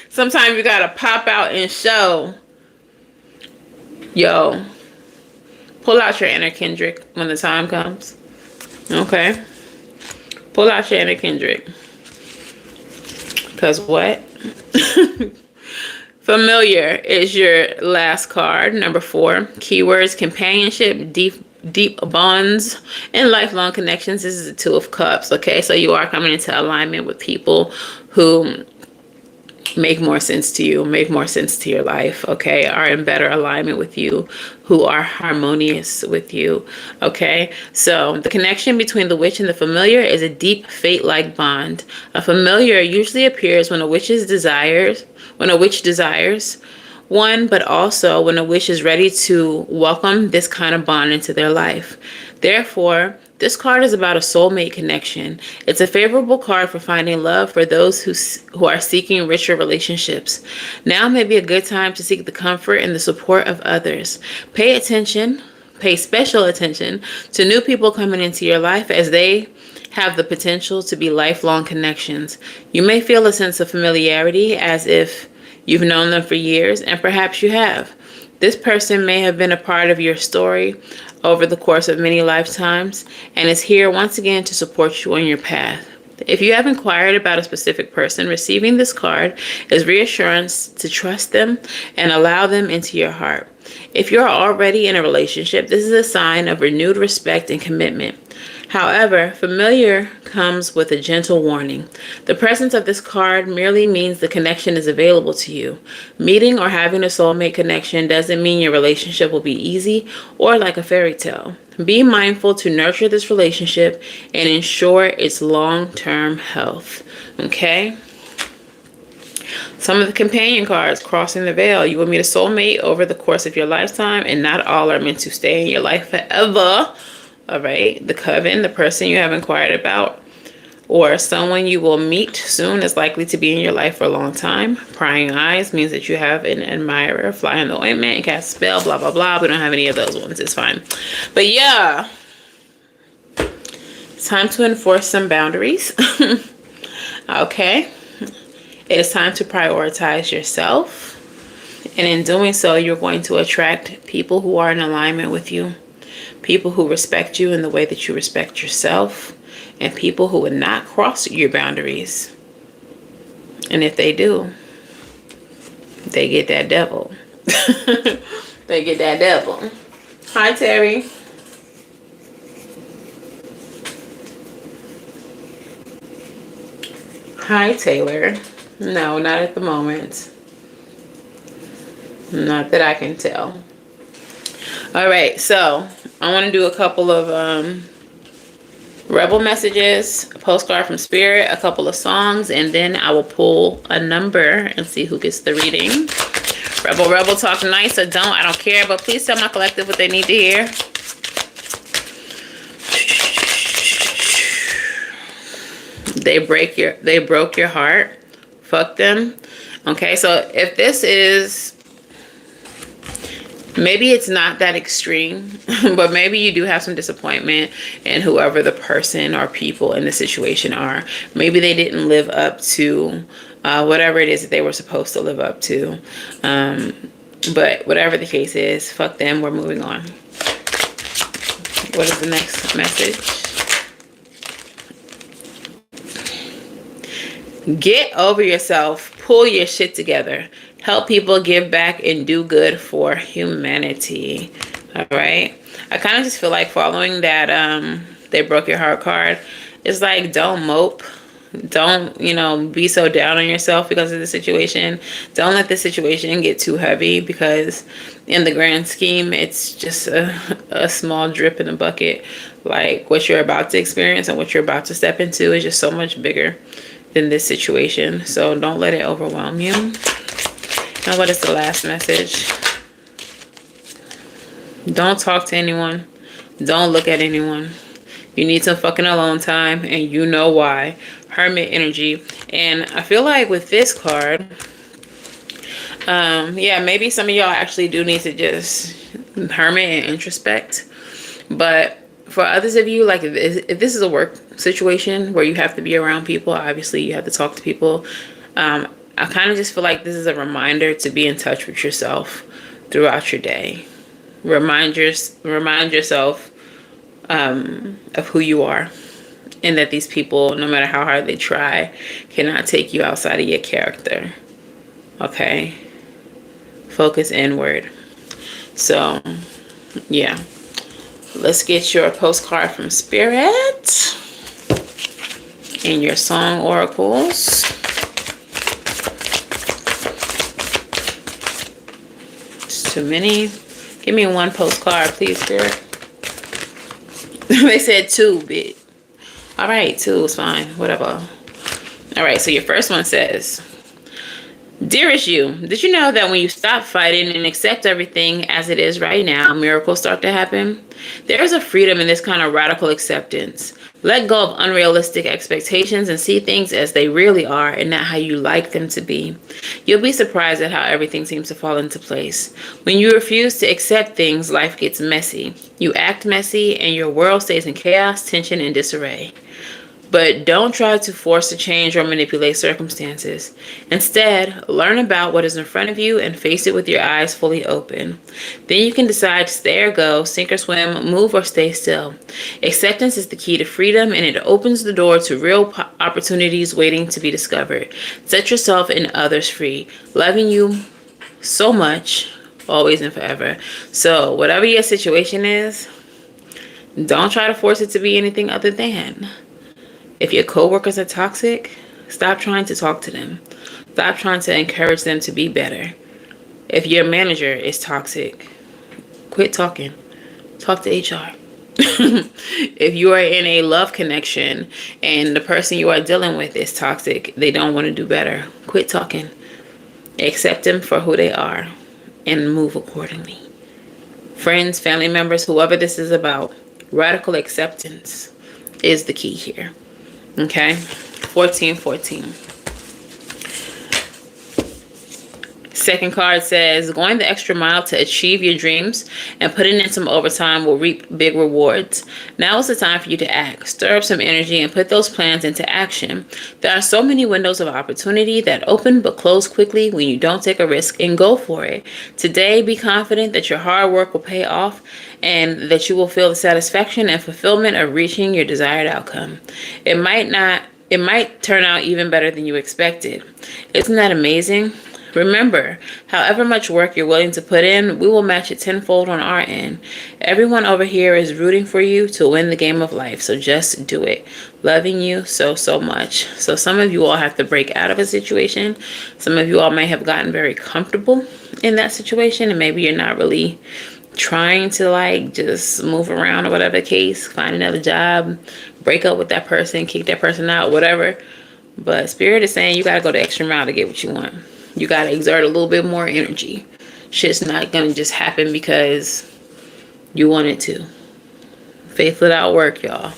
Sometimes you gotta pop out and show. Yo. Pull out your inner Kendrick when the time comes. Okay? Pull out your inner Kendrick. Because what? Familiar is your last card. Number 4. Keywords: companionship, deep bonds, and lifelong connections. This is the 2 of Cups. Okay, so you are coming into alignment with people who make more sense to you, make more sense to your life, okay, are in better alignment with you, who are harmonious with you, okay? So the connection between the witch and the familiar is a deep fate-like bond. A familiar usually appears when a witch desires one, but also when a witch is ready to welcome this kind of bond into their life. Therefore, this card is about a soulmate connection. It's a favorable card for finding love for those who are seeking richer relationships. Now may be a good time to seek the comfort and the support of others. Pay special attention to new people coming into your life, as they have the potential to be lifelong connections. You may feel a sense of familiarity, as if you've known them for years, and perhaps you have. This person may have been a part of your story over the course of many lifetimes, and is here once again to support you on your path. If you have inquired about a specific person, receiving this card is reassurance to trust them and allow them into your heart. If you're already in a relationship, this is a sign of renewed respect and commitment. However, familiar comes with a gentle warning. The presence of this card merely means the connection is available to you. Meeting or having a soulmate connection doesn't mean your relationship will be easy or like a fairy tale. Be mindful to nurture this relationship and ensure its long-term health. Okay? Some of the companion cards: crossing the veil. You will meet a soulmate over the course of your lifetime, and not all are meant to stay in your life forever. All right, the coven, the person you have inquired about, or someone you will meet soon is likely to be in your life for a long time. Prying eyes means that you have an admirer. Fly in the ointment and cast a spell, blah, blah, blah. We don't have any of those ones. It's fine. But yeah, it's time to enforce some boundaries. Okay. It is time to prioritize yourself. And in doing so, you're going to attract people who are in alignment with you. People who respect you in the way that you respect yourself, and people who would not cross your boundaries. And if they do, they get that devil. They get that devil. Hi, Terry. Hi, Taylor. No, not at the moment. Not that I can tell. All right, so I want to do a couple of rebel messages, a postcard from spirit, a couple of songs, and then I will pull a number and see who gets the reading. Rebel, talk nice or don't, I don't care, but please tell my collective what they need to hear. They broke your heart. Fuck them. Okay, so if this is, maybe it's not that extreme, but maybe you do have some disappointment in whoever the person or people in the situation are. Maybe they didn't live up to whatever it is that they were supposed to live up to. But whatever the case is, fuck them, we're moving on. What is the next message? Get over yourself. Pull your shit together. Help people, give back, and do good for humanity. All right. I kind of just feel like following that they broke your heart card. It's like, don't mope. Don't, be so down on yourself because of the situation. Don't let the situation get too heavy, because in the grand scheme, it's just a small drip in the bucket. Like, what you're about to experience and what you're about to step into is just so much bigger than this situation. So don't let it overwhelm you. Now, what is the last message? Don't talk to anyone. Don't look at anyone. You need some fucking alone time, and you know why. Hermit energy. And I feel like with this card, yeah, maybe some of y'all actually do need to just hermit and introspect. But for others of you, like if this is a work situation where you have to be around people, obviously you have to talk to people. I kind of just feel like this is a reminder to be in touch with yourself throughout your day. Remind yourself of who you are, and that these people, no matter how hard they try, cannot take you outside of your character. Okay? Focus inward. So, yeah. Let's get your postcard from Spirit and your song oracles. It's too many. Give me one postcard, please, Spirit. They said 2, bitch. All right, 2 is fine. Whatever. All right, so your first one says, Dearest you, did you know that when you stop fighting and accept everything as it is right now, miracles start to happen? There is a freedom in this kind of radical acceptance. Let go of unrealistic expectations and see things as they really are and not how you like them to be. You'll be surprised at how everything seems to fall into place. When you refuse to accept things, life gets messy. You act messy and your world stays in chaos, tension, and disarray. But don't try to force a change or manipulate circumstances. Instead, learn about what is in front of you and face it with your eyes fully open. Then you can decide to stay or go, sink or swim, move or stay still. Acceptance is the key to freedom, and it opens the door to real opportunities waiting to be discovered. Set yourself and others free, loving you so much, always and forever. So whatever your situation is, don't try to force it to be anything other than. If your coworkers are toxic, stop trying to talk to them. Stop trying to encourage them to be better. If your manager is toxic, quit talking. Talk to HR. If you are in a love connection and the person you are dealing with is toxic, they don't want to do better, quit talking. Accept them for who they are and move accordingly. Friends, family members, whoever this is about, radical acceptance is the key here. Okay, 1414. Second card says, going the extra mile to achieve your dreams and putting in some overtime will reap big rewards. Now is the time for you to act. Stir up some energy and put those plans into action. There are so many windows of opportunity that open but close quickly when you don't take a risk, and go for it. Today, be confident that your hard work will pay off and that you will feel the satisfaction and fulfillment of reaching your desired outcome. It might not It might turn out even better than you expected. Isn't that amazing? Remember, however much work you're willing to put in, we will match it tenfold on our end. Everyone over here is rooting for you to win the game of life, so just do it. Loving you so, so much. So some of you all have to break out of a situation. Some of you all may have gotten very comfortable in that situation, and maybe you're not really trying to like just move around or whatever the case, find another job, break up with that person, kick that person out, whatever. But Spirit is saying you got to go the extra mile to get what you want. You got to exert a little bit more energy. Shit's not going to just happen because you want it to. Faith without work, y'all.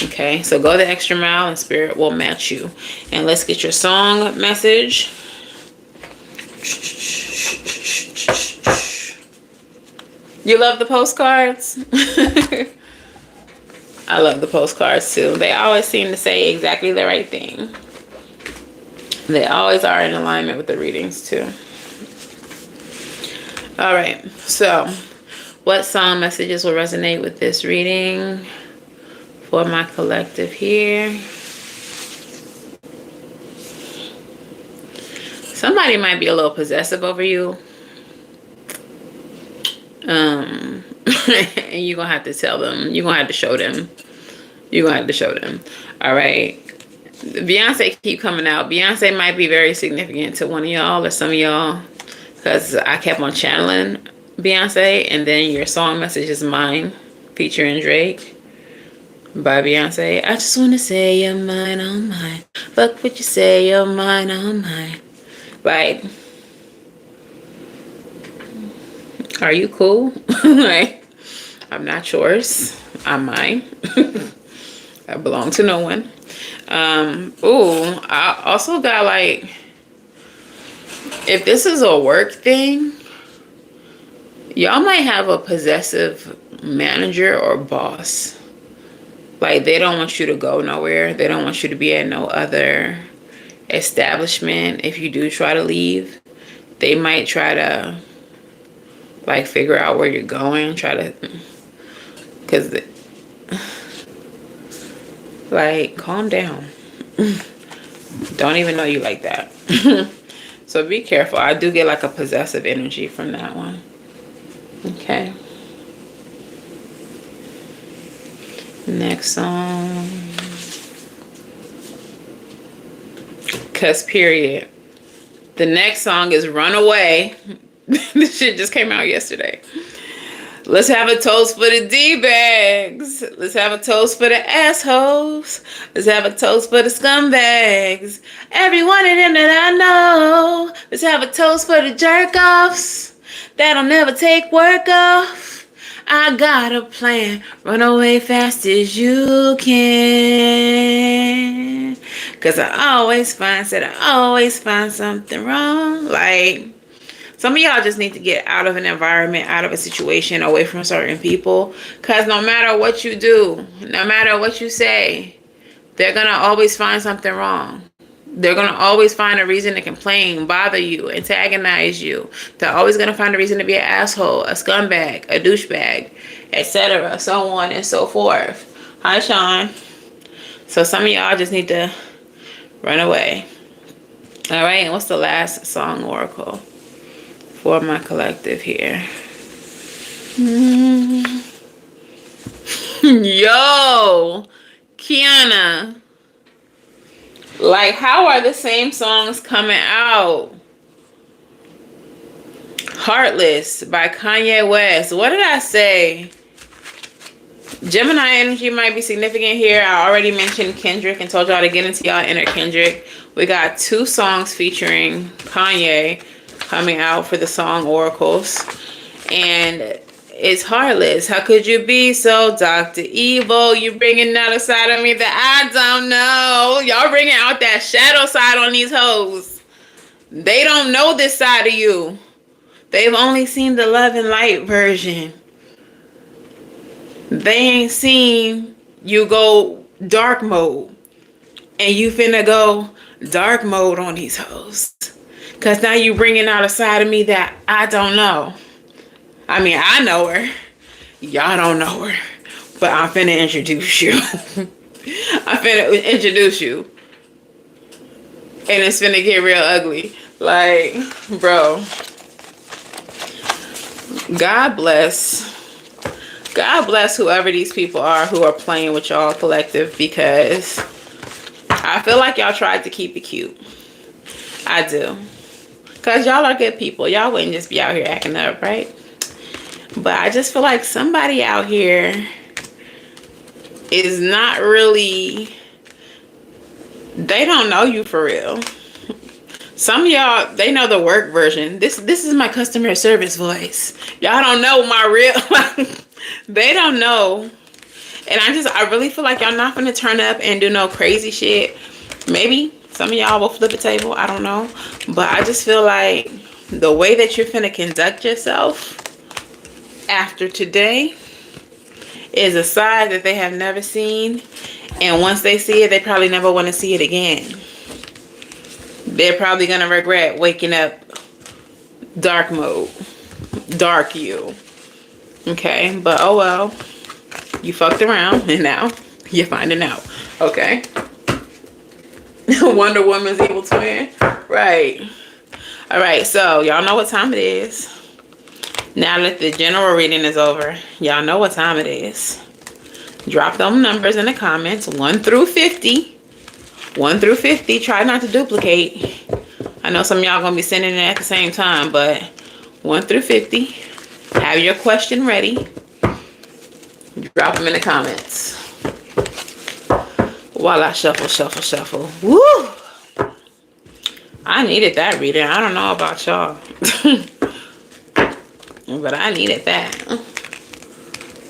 Okay, so go the extra mile and Spirit will match you. And let's get your song message. You love the postcards? I love the postcards too. They always seem to say exactly the right thing. They always are in alignment with the readings too. All right, so what song messages will resonate with this reading for my collective here? Somebody might be a little possessive over you. And you're gonna have to tell them. You're gonna have to show them. You're gonna have to show them. All right. Beyonce keep coming out. Beyonce might be very significant to one of y'all or some of y'all, because I kept on channeling Beyonce, and then your song message is Mine, featuring Drake by Beyonce. I just wanna say you're mine, oh mine. Fuck what you say, you're mine, oh mine. Like, are you cool? Like, I'm not yours. I'm mine. I belong to no one. Ooh, I also got like, if this is a work thing, y'all might have a possessive manager or boss. Like, they don't want you to go nowhere. They don't want you to be at no other establishment. If you do try to leave, they might try to like figure out where you're going, try to, because like, calm down. Don't even know you like that. So be careful. I do get like a possessive energy from that one. Okay. Next song. Cause period. The next song is Runaway. This shit just came out yesterday. Let's have a toast for the D-bags. Let's have a toast for the assholes. Let's have a toast for the scumbags. Every one of them that I know. Let's have a toast for the jerk-offs that'll never take work off. I got a plan. Run away fast as you can. Cause I always find something wrong. Like, some of y'all just need to get out of an environment, out of a situation, away from certain people. Because no matter what you do, no matter what you say, they're going to always find something wrong. They're going to always find a reason to complain, bother you, antagonize you. They're always going to find a reason to be an asshole, a scumbag, a douchebag, etc., so on and so forth. Hi, Sean. So some of y'all just need to run away. All right, and what's the last song oracle for my collective here? Yo, Kiana. Like, how are the same songs coming out? Heartless by Kanye West. What did I say? Gemini energy might be significant here. I already mentioned Kendrick and told y'all to get into y'all inner Kendrick. We got 2 songs featuring Kanye coming out for the song oracles. And it's Heartless. How could you be so Dr. Evil? You bringing out a side of me that I don't know. Y'all bringing out that shadow side on these hoes. They don't know this side of you. They've only seen the love and light version. They ain't seen you go dark mode. And you finna go dark mode on these hoes. Because now you bringing out a side of me that I don't know. I mean, I know her. Y'all don't know her. But I'm finna introduce you. I'm finna introduce you And it's finna get real ugly. Like, bro, God bless. God bless whoever these people are who are playing with y'all collective, because I feel like y'all tried to keep it cute. I do. Because y'all are good people. Y'all wouldn't just be out here acting up, right? But I just feel like somebody out here is not really, they don't know you for real. Some of y'all, they know the work version. This is my customer service voice. Y'all don't know my real, they don't know. And I really feel like y'all not gonna turn up and do no crazy shit. Maybe some of y'all will flip a table, I don't know. But I just feel like the way that you're finna conduct yourself after today is a side that they have never seen. And once they see it, they probably never want to see it again. They're probably gonna regret waking up dark mode. Dark you. Okay, but oh well. You fucked around and now you're finding out. Okay. Wonder Woman's evil twin. Right. Alright, so y'all know what time it is. Now that the general reading is over, y'all know what time it is. Drop them numbers in the comments. 1 through 50. 1 through 50. Try not to duplicate. I know some of y'all gonna be sending it at the same time, but 1 through 50. Have your question ready. Drop them in the comments. While I shuffle, shuffle, shuffle. Woo! I needed that reading. I don't know about y'all. But I needed that.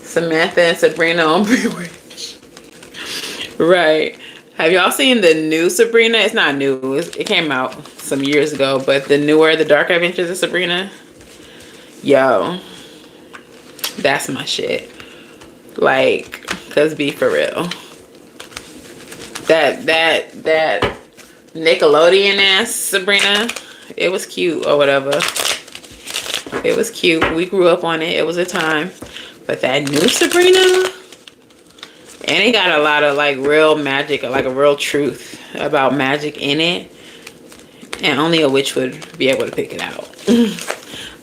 Samantha and Sabrina on Bewitched. Right. Have y'all seen the new Sabrina? It's not new. It came out some years ago. But the newer The Dark Adventures of Sabrina. Yo. That's my shit. Like, cause be for real. That Nickelodeon ass Sabrina, it was cute or whatever. It was cute. We grew up on it. It was a time. But that new Sabrina, and it got a lot of like real magic, like a real truth about magic in it. And only a witch would be able to pick it out.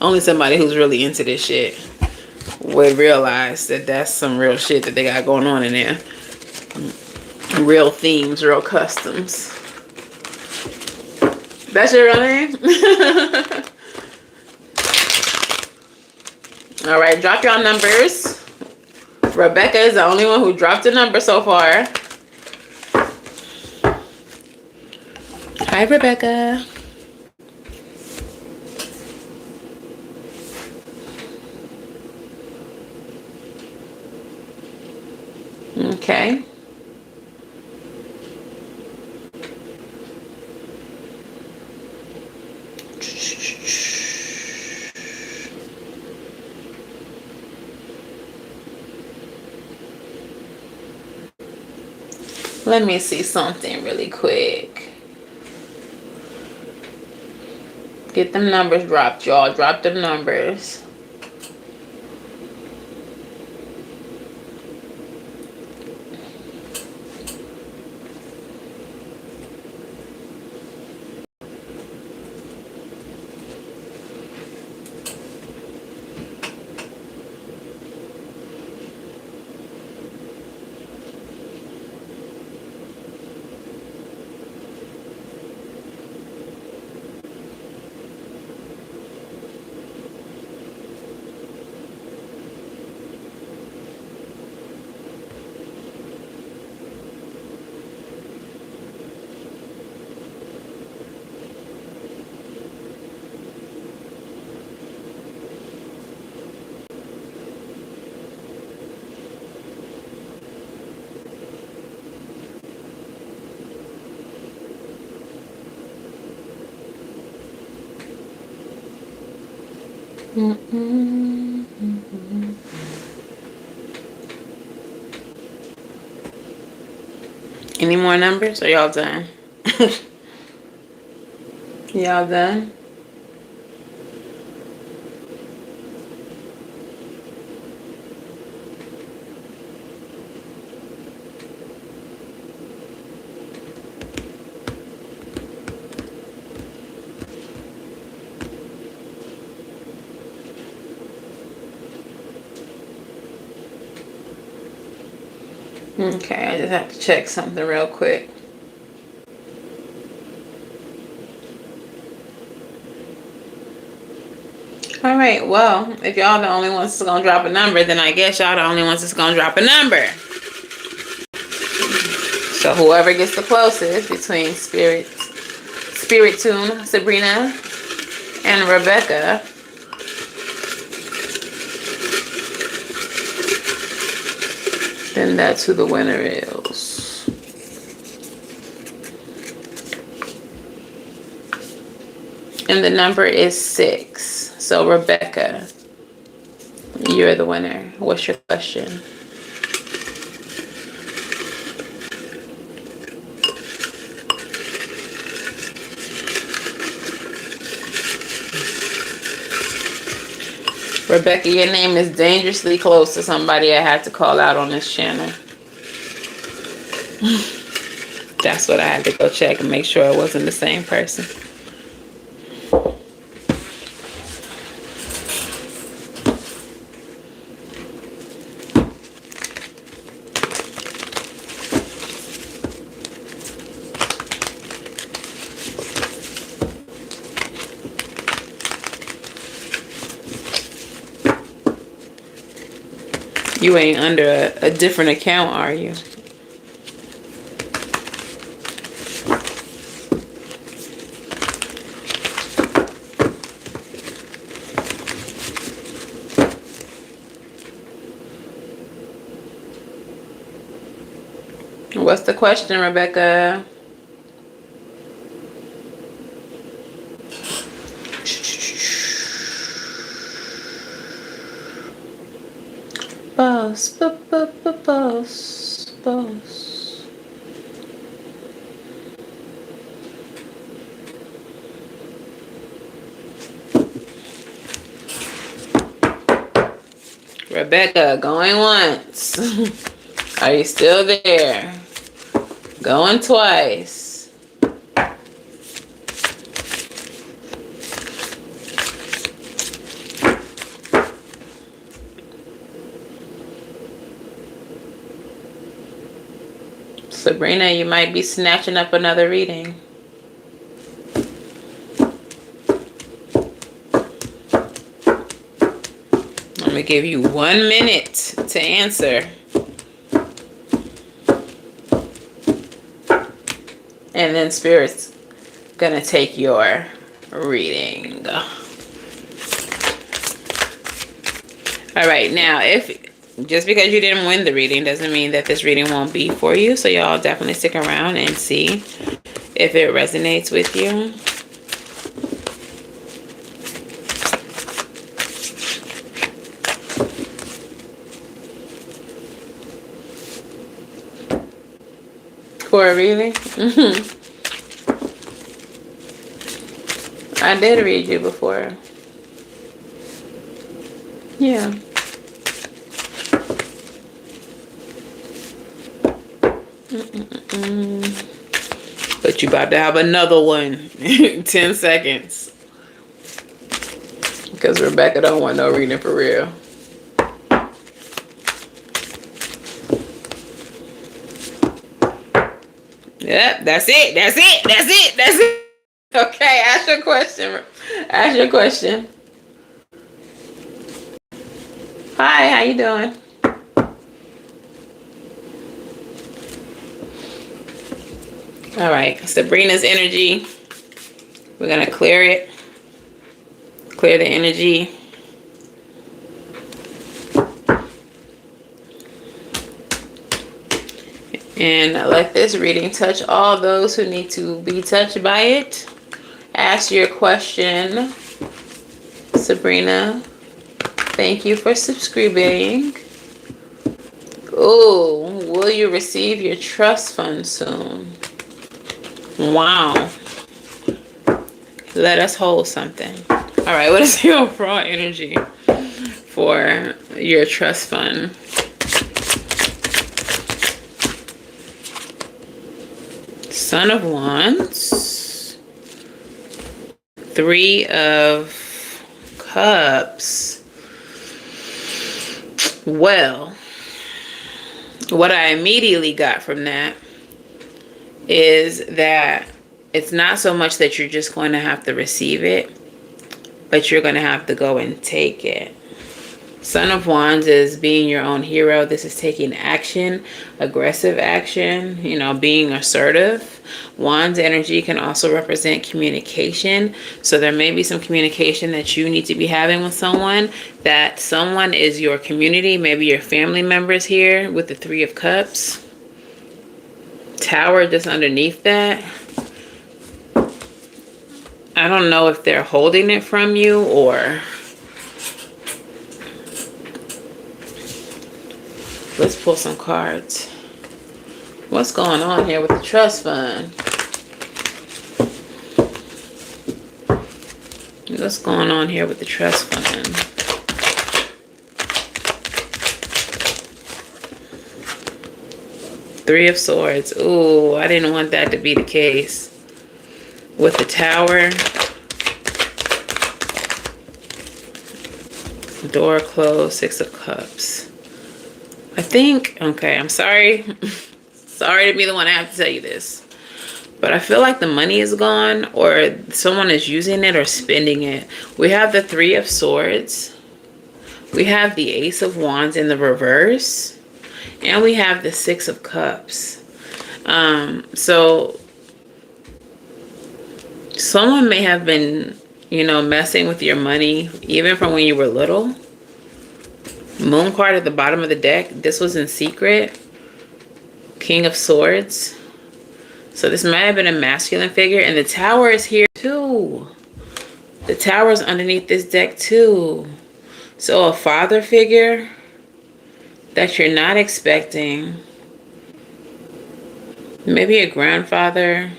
Only somebody who's really into this shit would realize that that's some real shit that they got going on in there. Real themes, real customs. That's your real name? All right, drop y'all numbers. Rebecca is the only one who dropped a number so far. Hi, Rebecca. Okay. Let me see something really quick. Get them numbers dropped, y'all. Drop them numbers. Any more numbers? Are y'all done? Y'all done? Okay, I just have to check something real quick. All right, well, if y'all the only ones that's gonna drop a number, then I guess y'all the only ones that's gonna drop a number. So whoever gets the closest between Spirit Tune, Sabrina, and Rebecca, then that's who the winner is. And the number is 6. So Rebecca, you're the winner. What's your question? Rebecca, your name is dangerously close to somebody I had to call out on this channel. That's what I had to go check and make sure it wasn't the same person. You ain't under a different account, are you? What's the question, Rebecca? Boss, boss, boss. Rebecca, going once. Are you still there? Going twice. Sabrina, you might be snatching up another reading. I'm gonna give you 1 minute to answer. And then Spirit's gonna take your reading. All right, now just because you didn't win the reading doesn't mean that this reading won't be for you. So y'all definitely stick around and see if it resonates with you. For a reading? I did read you before. Yeah. But you about to have another one in 10 seconds. Because Rebecca don't want no reading for real. Yep, that's it. That's it. That's it. That's it. Okay, ask your question. Ask your question. Hi, how you doing? All right, Sabrina's energy. We're gonna clear it. Clear the energy. And let this reading touch all those who need to be touched by it. Ask your question, Sabrina. Thank you for subscribing. Oh, will you receive your trust fund soon? Wow. Let us hold something. All right, what is your overall energy for your trust fund? Son of Wands. 3 of Cups. Well, What I immediately got from that is that it's not so much that you're just going to have to receive it, but you're going to have to go and take it. Son of Wands is being your own hero. This is taking action, aggressive action, you know, being assertive. Wands energy can also represent communication. So there may be some communication that you need to be having with someone. That someone is your community, maybe your family members here with the Three of Cups. Tower just underneath that. I don't know if they're holding it from you or... Let's pull some cards. What's going on here with the trust fund? What's going on here with the trust fund? Three of Swords. Ooh, I didn't want that to be the case. With the Tower. Door closed. Six of Cups. I think, okay, I'm sorry. Sorry to be the one I have to tell you this. But I feel like the money is gone or someone is using it or spending it. We have the Three of Swords. We have the Ace of Wands in the reverse. And we have the Six of Cups. So someone may have been, you know, messing with your money even from when you were little. Moon card at the bottom of the deck. This was in secret. King of Swords. So this might have been a masculine figure. And the Tower is here too. The Tower is underneath this deck too. So a father figure that you're not expecting. Maybe a grandfather.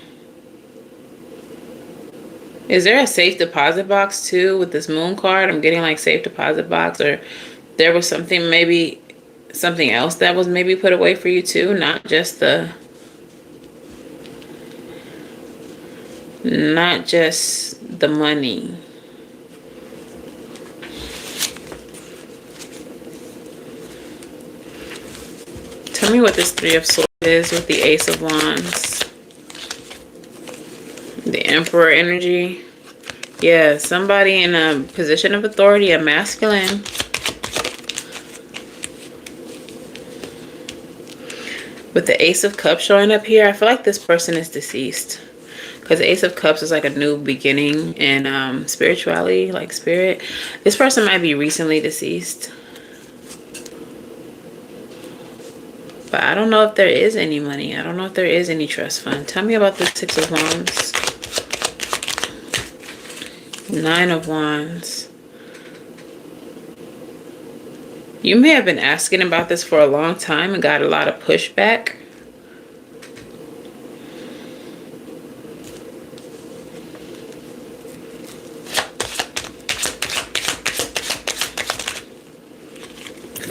Is there a safe deposit box too with this Moon card? I'm getting like safe deposit box, or there was something, maybe something else that was maybe put away for you too, not just the money. Tell me what this Three of Swords is with the Ace of Wands. The Emperor energy. Yeah, somebody in a position of authority, a masculine. With the Ace of Cups showing up here, I feel like this person is deceased. Because the Ace of Cups is like a new beginning in spirituality, like spirit. This person might be recently deceased. But I don't know if there is any money. I don't know if there is any trust fund. Tell me about the Six of Wands. Nine of Wands. You may have been asking about this for a long time and got a lot of pushback.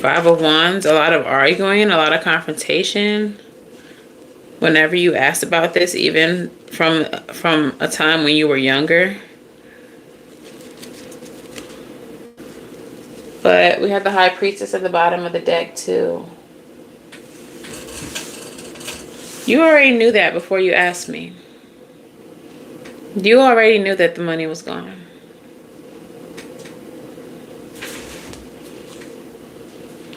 Five of Wands, a lot of arguing, a lot of confrontation. Whenever you asked about this, even from a time when you were younger. But we have the High Priestess at the bottom of the deck too. You already knew that before you asked me. You already knew that the money was gone.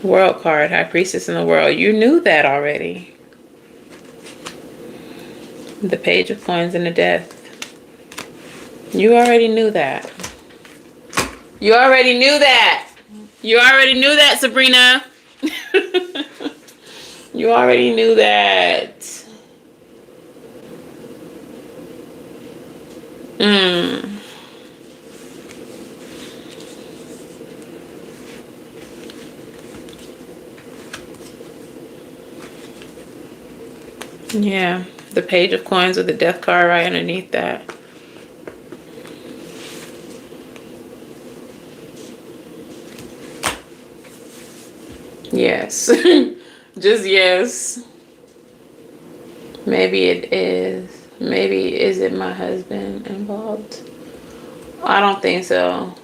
World card, High Priestess in the World. You knew that already. The Page of Coins and the Death. You already knew that. You already knew that. You already knew that, Sabrina. You already knew that. Yeah, the Page of Coins with the Death card right underneath that. Yes. Just yes. Maybe it is. Maybe is it my husband involved? I don't think so.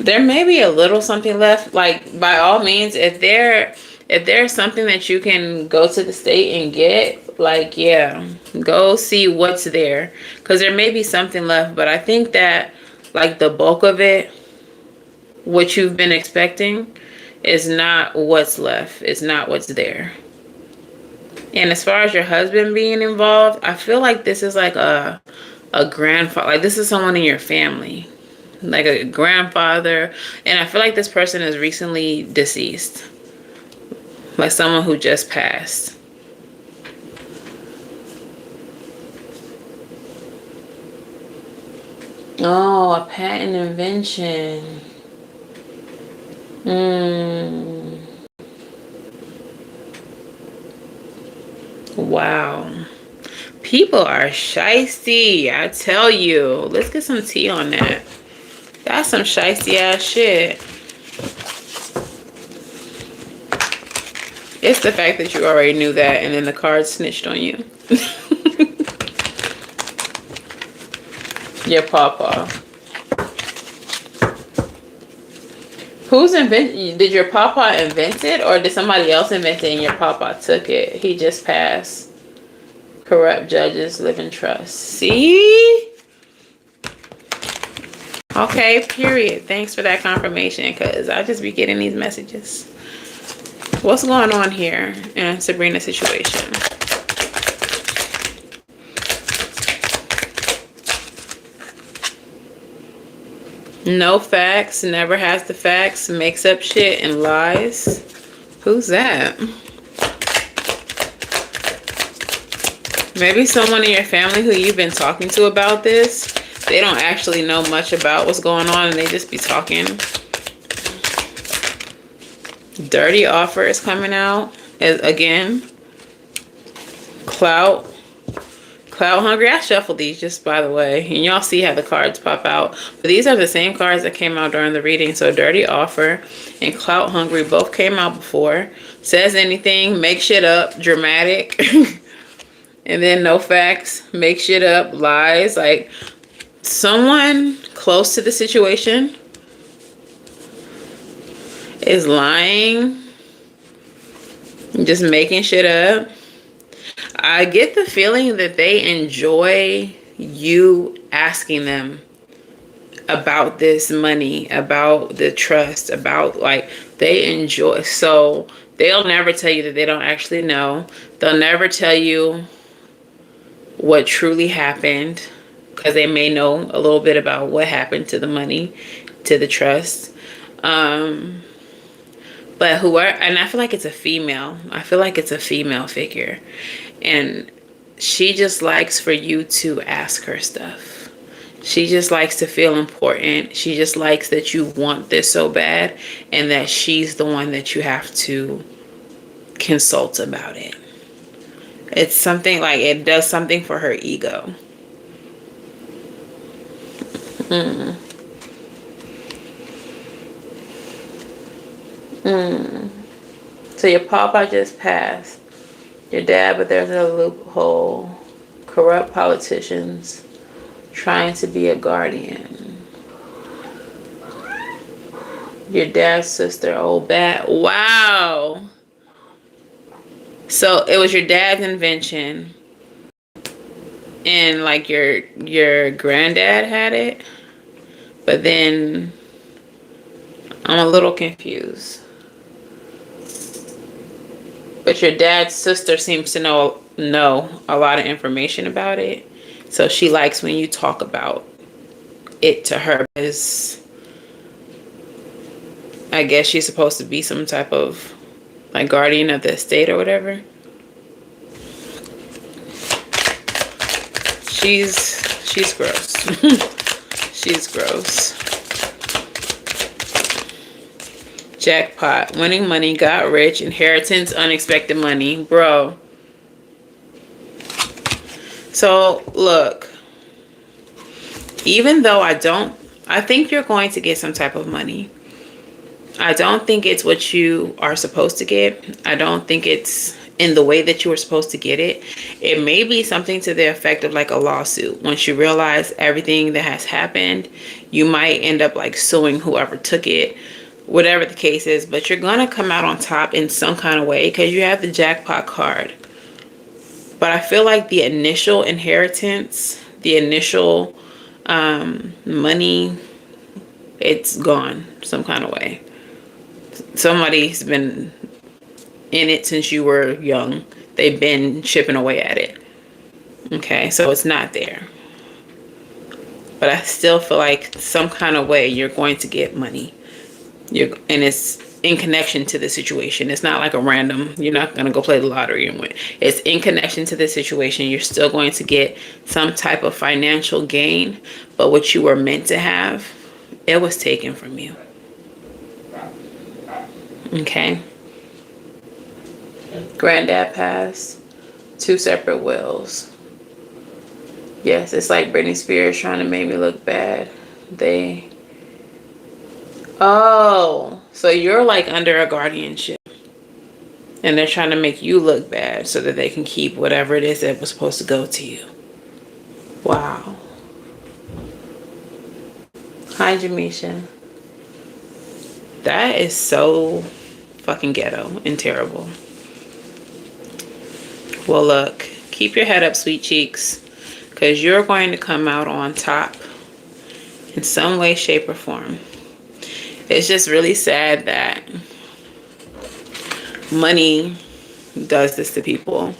There may be a little something left. Like, by all means, if there's something that you can go to the state and get, like, yeah, go see what's there, because there may be something left. But I think that, like, the bulk of it, what you've been expecting, is not what's left. It's not what's there. And as far as your husband being involved, I feel like this is like a grandfather. Like, this is someone in your family, like a grandfather. And I feel like this person is recently deceased, like someone who just passed. Oh, a patent invention. Wow. People are shiesty, I tell you. Let's get some tea on that. That's some shiesty ass shit. It's the fact that you already knew that and then the card snitched on you. Your papa. Who's invented? Did your papa invent it, or did somebody else invent it and your papa took it? He just passed. Corrupt judges live in trust. See? Okay, period. Thanks for that confirmation, because I just be getting these messages. What's going on here in Sabrina's situation? No facts, never has the facts, makes up shit and lies. Who's that? Maybe someone in your family who you've been talking to about this. They don't actually know much about what's going on and they just be talking. Dirty offer is coming out. Again, clout hungry. I shuffled these, just by the way, and y'all see how the cards pop out, but these are the same cards that came out during the reading. So dirty offer and clout hungry both came out before. Says anything, make shit up, dramatic. And then no facts, make shit up, lies. Like, someone close to the situation is lying, just making shit up. I get the feeling that they enjoy you asking them about this money, about the trust, about, like, they enjoy. So they'll never tell you that they don't actually know. They'll never tell you what truly happened, because they may know a little bit about what happened to the money, to the trust. But whoever, and I feel like it's a female. I feel like it's a female figure. And she just likes for you to ask her stuff. She just likes to feel important. She just likes that you want this so bad, and that she's the one that you have to consult about it. It's something like, it does something for her ego. So your papa just passed. Your dad, but there's a loophole. Corrupt politicians trying to be a guardian. Your dad's sister, old bat. Wow. So it was your dad's invention, and like your granddad had it, but then I'm a little confused. But your dad's sister seems to know a lot of information about it, so she likes when you talk about it to her, because I guess she's supposed to be some type of, like, guardian of the estate or whatever. She's gross. She's gross. Jackpot, winning money, got rich, inheritance, unexpected money. Bro. So look, even though I think you're going to get some type of money. I don't think it's what you are supposed to get. I don't think it's in the way that you were supposed to get it. It may be something to the effect of like a lawsuit. Once you realize everything that has happened, you might end up like suing whoever took it, whatever the case is, but you're gonna come out on top in some kind of way because you have the jackpot card. But I feel like the initial inheritance, the initial money, it's gone some kind of way. Somebody's been in it since you were young. They've been chipping away at it. Okay, so it's not there. But I still feel like some kind of way you're going to get money. And it's in connection to the situation. It's not like a random, you're not going to go play the lottery and win. It's in connection to the situation. You're still going to get some type of financial gain, but what you were meant to have, it was taken from you. Okay. Granddad passed. 2 separate wills. Yes, it's like Britney Spears trying to make me look bad. Oh, so you're like under a guardianship. And they're trying to make you look bad so that they can keep whatever it is that was supposed to go to you. Wow. Hi, Jamisha. That is so fucking ghetto and terrible. Well, look, keep your head up, sweet cheeks, because you're going to come out on top in some way, shape, or form. It's just really sad that money does this to people.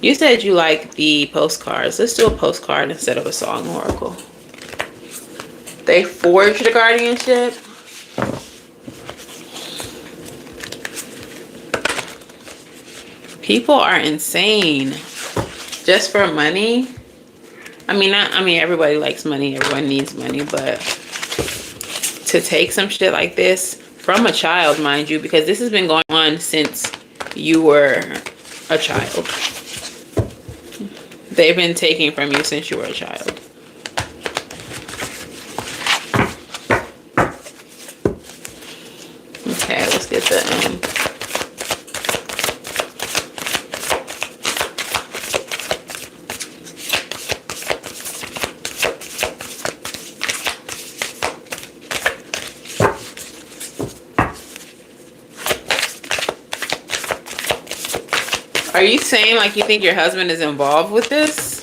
You said you like the postcards. Let's do a postcard instead of a song oracle. They forged the guardianship. People are insane just for money. I mean, everybody likes money. Everyone needs money, but to take some shit like this from a child, mind you, because this has been going on since you were a child. They've been taking from you since you were a child. Okay, let's get the Are you saying like you think your husband is involved with this?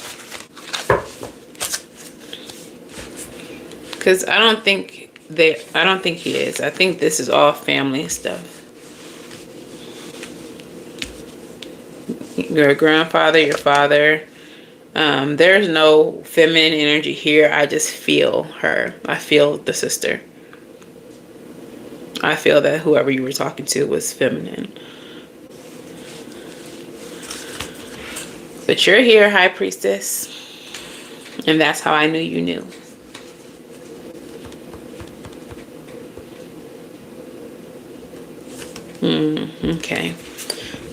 Because I don't think he is. I think this is all family stuff. Your grandfather, your father. There's no feminine energy here. I just feel her. I feel the sister. I feel that whoever you were talking to was feminine. But you're here, High Priestess. And that's how I knew you knew. Okay.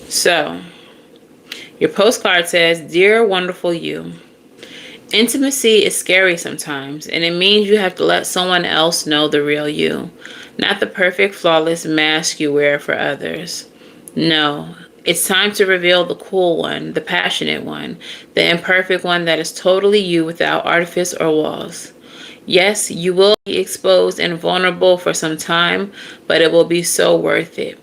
So, your postcard says, Dear wonderful you, intimacy is scary sometimes, and it means you have to let someone else know the real you, not the perfect, flawless mask you wear for others. No. It's time to reveal the cool one, the passionate one, the imperfect one that is totally you without artifice or walls. Yes, you will be exposed and vulnerable for some time, but it will be so worth it.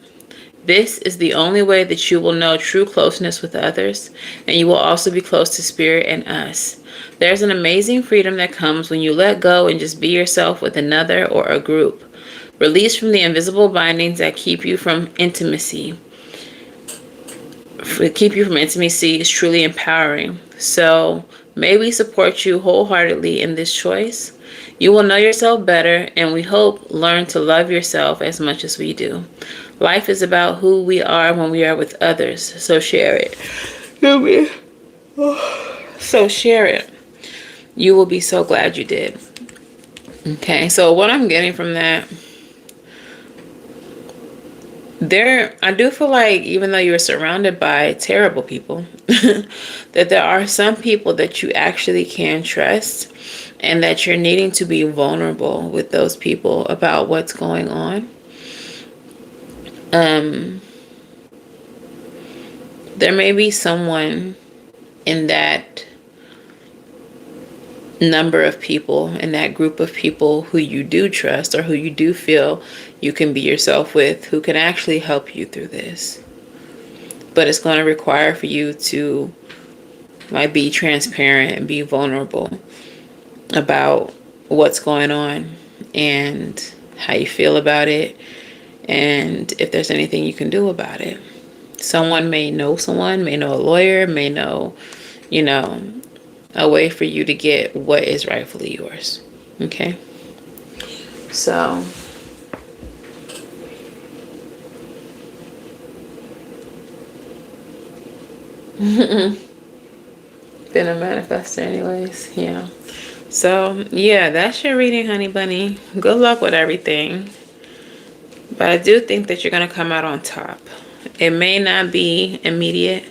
This is the only way that you will know true closeness with others, and you will also be close to Spirit and us. There's an amazing freedom that comes when you let go and just be yourself with another or a group. Release from the invisible bindings that keep you from intimacy. Keep you from intimacy is truly empowering. So may we support you wholeheartedly in this choice. You will know yourself better, and we hope learn to love yourself as much as we do. Life is about who we are when we are with others, so share it. So share it. You will be so glad you did. Okay, so what I'm getting from that, I do feel like even though you're surrounded by terrible people, that there are some people that you actually can trust, and that you're needing to be vulnerable with those people about what's going on. There may be someone in that number of people, in that group of people who you do trust or who you do feel you can be yourself with, who can actually help you through this. But it's going to require for you to like be transparent and be vulnerable about what's going on and how you feel about it, and if there's anything you can do about it. Someone, may know a lawyer, may know, you know, a way for you to get what is rightfully yours. Okay? So, been a manifestor anyways. Yeah. So, yeah, that's your reading, honey bunny. Good luck with everything. But I do think that you're going to come out on top. It may not be immediate.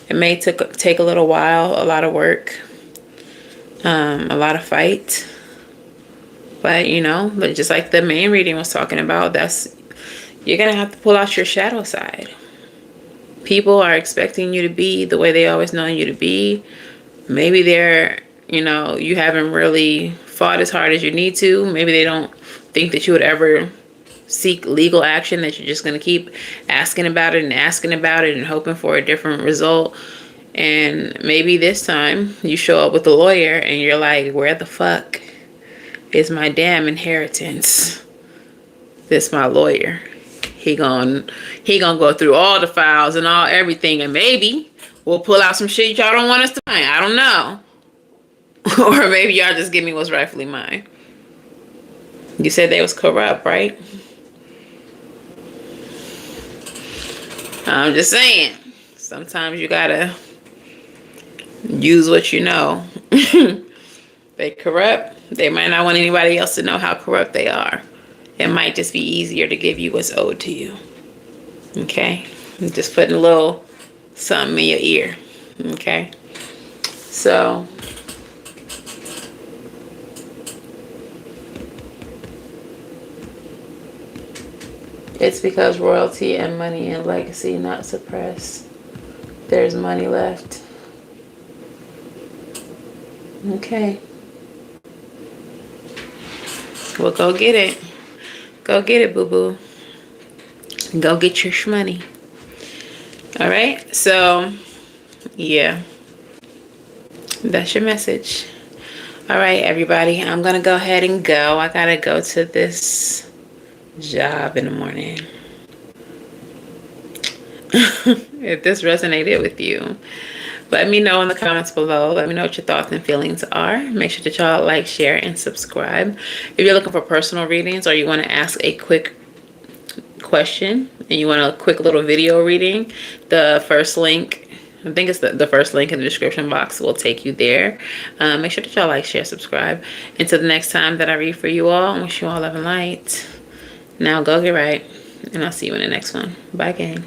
It may take a little while, a lot of work, a lot of fight. But, you know, but just like the main reading was talking about, you're going to have to pull out your shadow side. People are expecting you to be the way they always known you to be. Maybe you haven't really fought as hard as you need to. Maybe they don't think that you would ever seek legal action, that you're just going to keep asking about it and hoping for a different result. And maybe this time you show up with a lawyer and you're like, where the fuck is my damn inheritance? This my lawyer. He gonna go through all the files and everything, and maybe we'll pull out some shit y'all don't want us to find. I don't know. Or maybe y'all just give me what's rightfully mine. You said they was corrupt, right? I'm just saying, sometimes you gotta use what you know. They corrupt. They might not want anybody else to know how corrupt they are. It might just be easier to give you what's owed to you. Okay? I'm just putting a little something in your ear. Okay? So, it's because royalty and money and legacy not suppressed. There's money left. Okay. Well, go get it. Go get it, boo-boo. Go get your shmoney. All right? So, yeah. That's your message. All right, everybody. I'm going to go ahead and go. I got to go to this job in the morning. If this resonated with you, let me know in the comments below. Let me know what your thoughts and feelings are. Make sure that y'all like, share, and subscribe. If you're looking for personal readings or you want to ask a quick question and you want a quick little video reading, the first link, I think it's the first link in the description box, will take you there. Make sure that y'all like, share, subscribe. Until the next time that I read for you all, I wish you all love and light. Now go get right, and I'll see you in the next one. Bye, gang.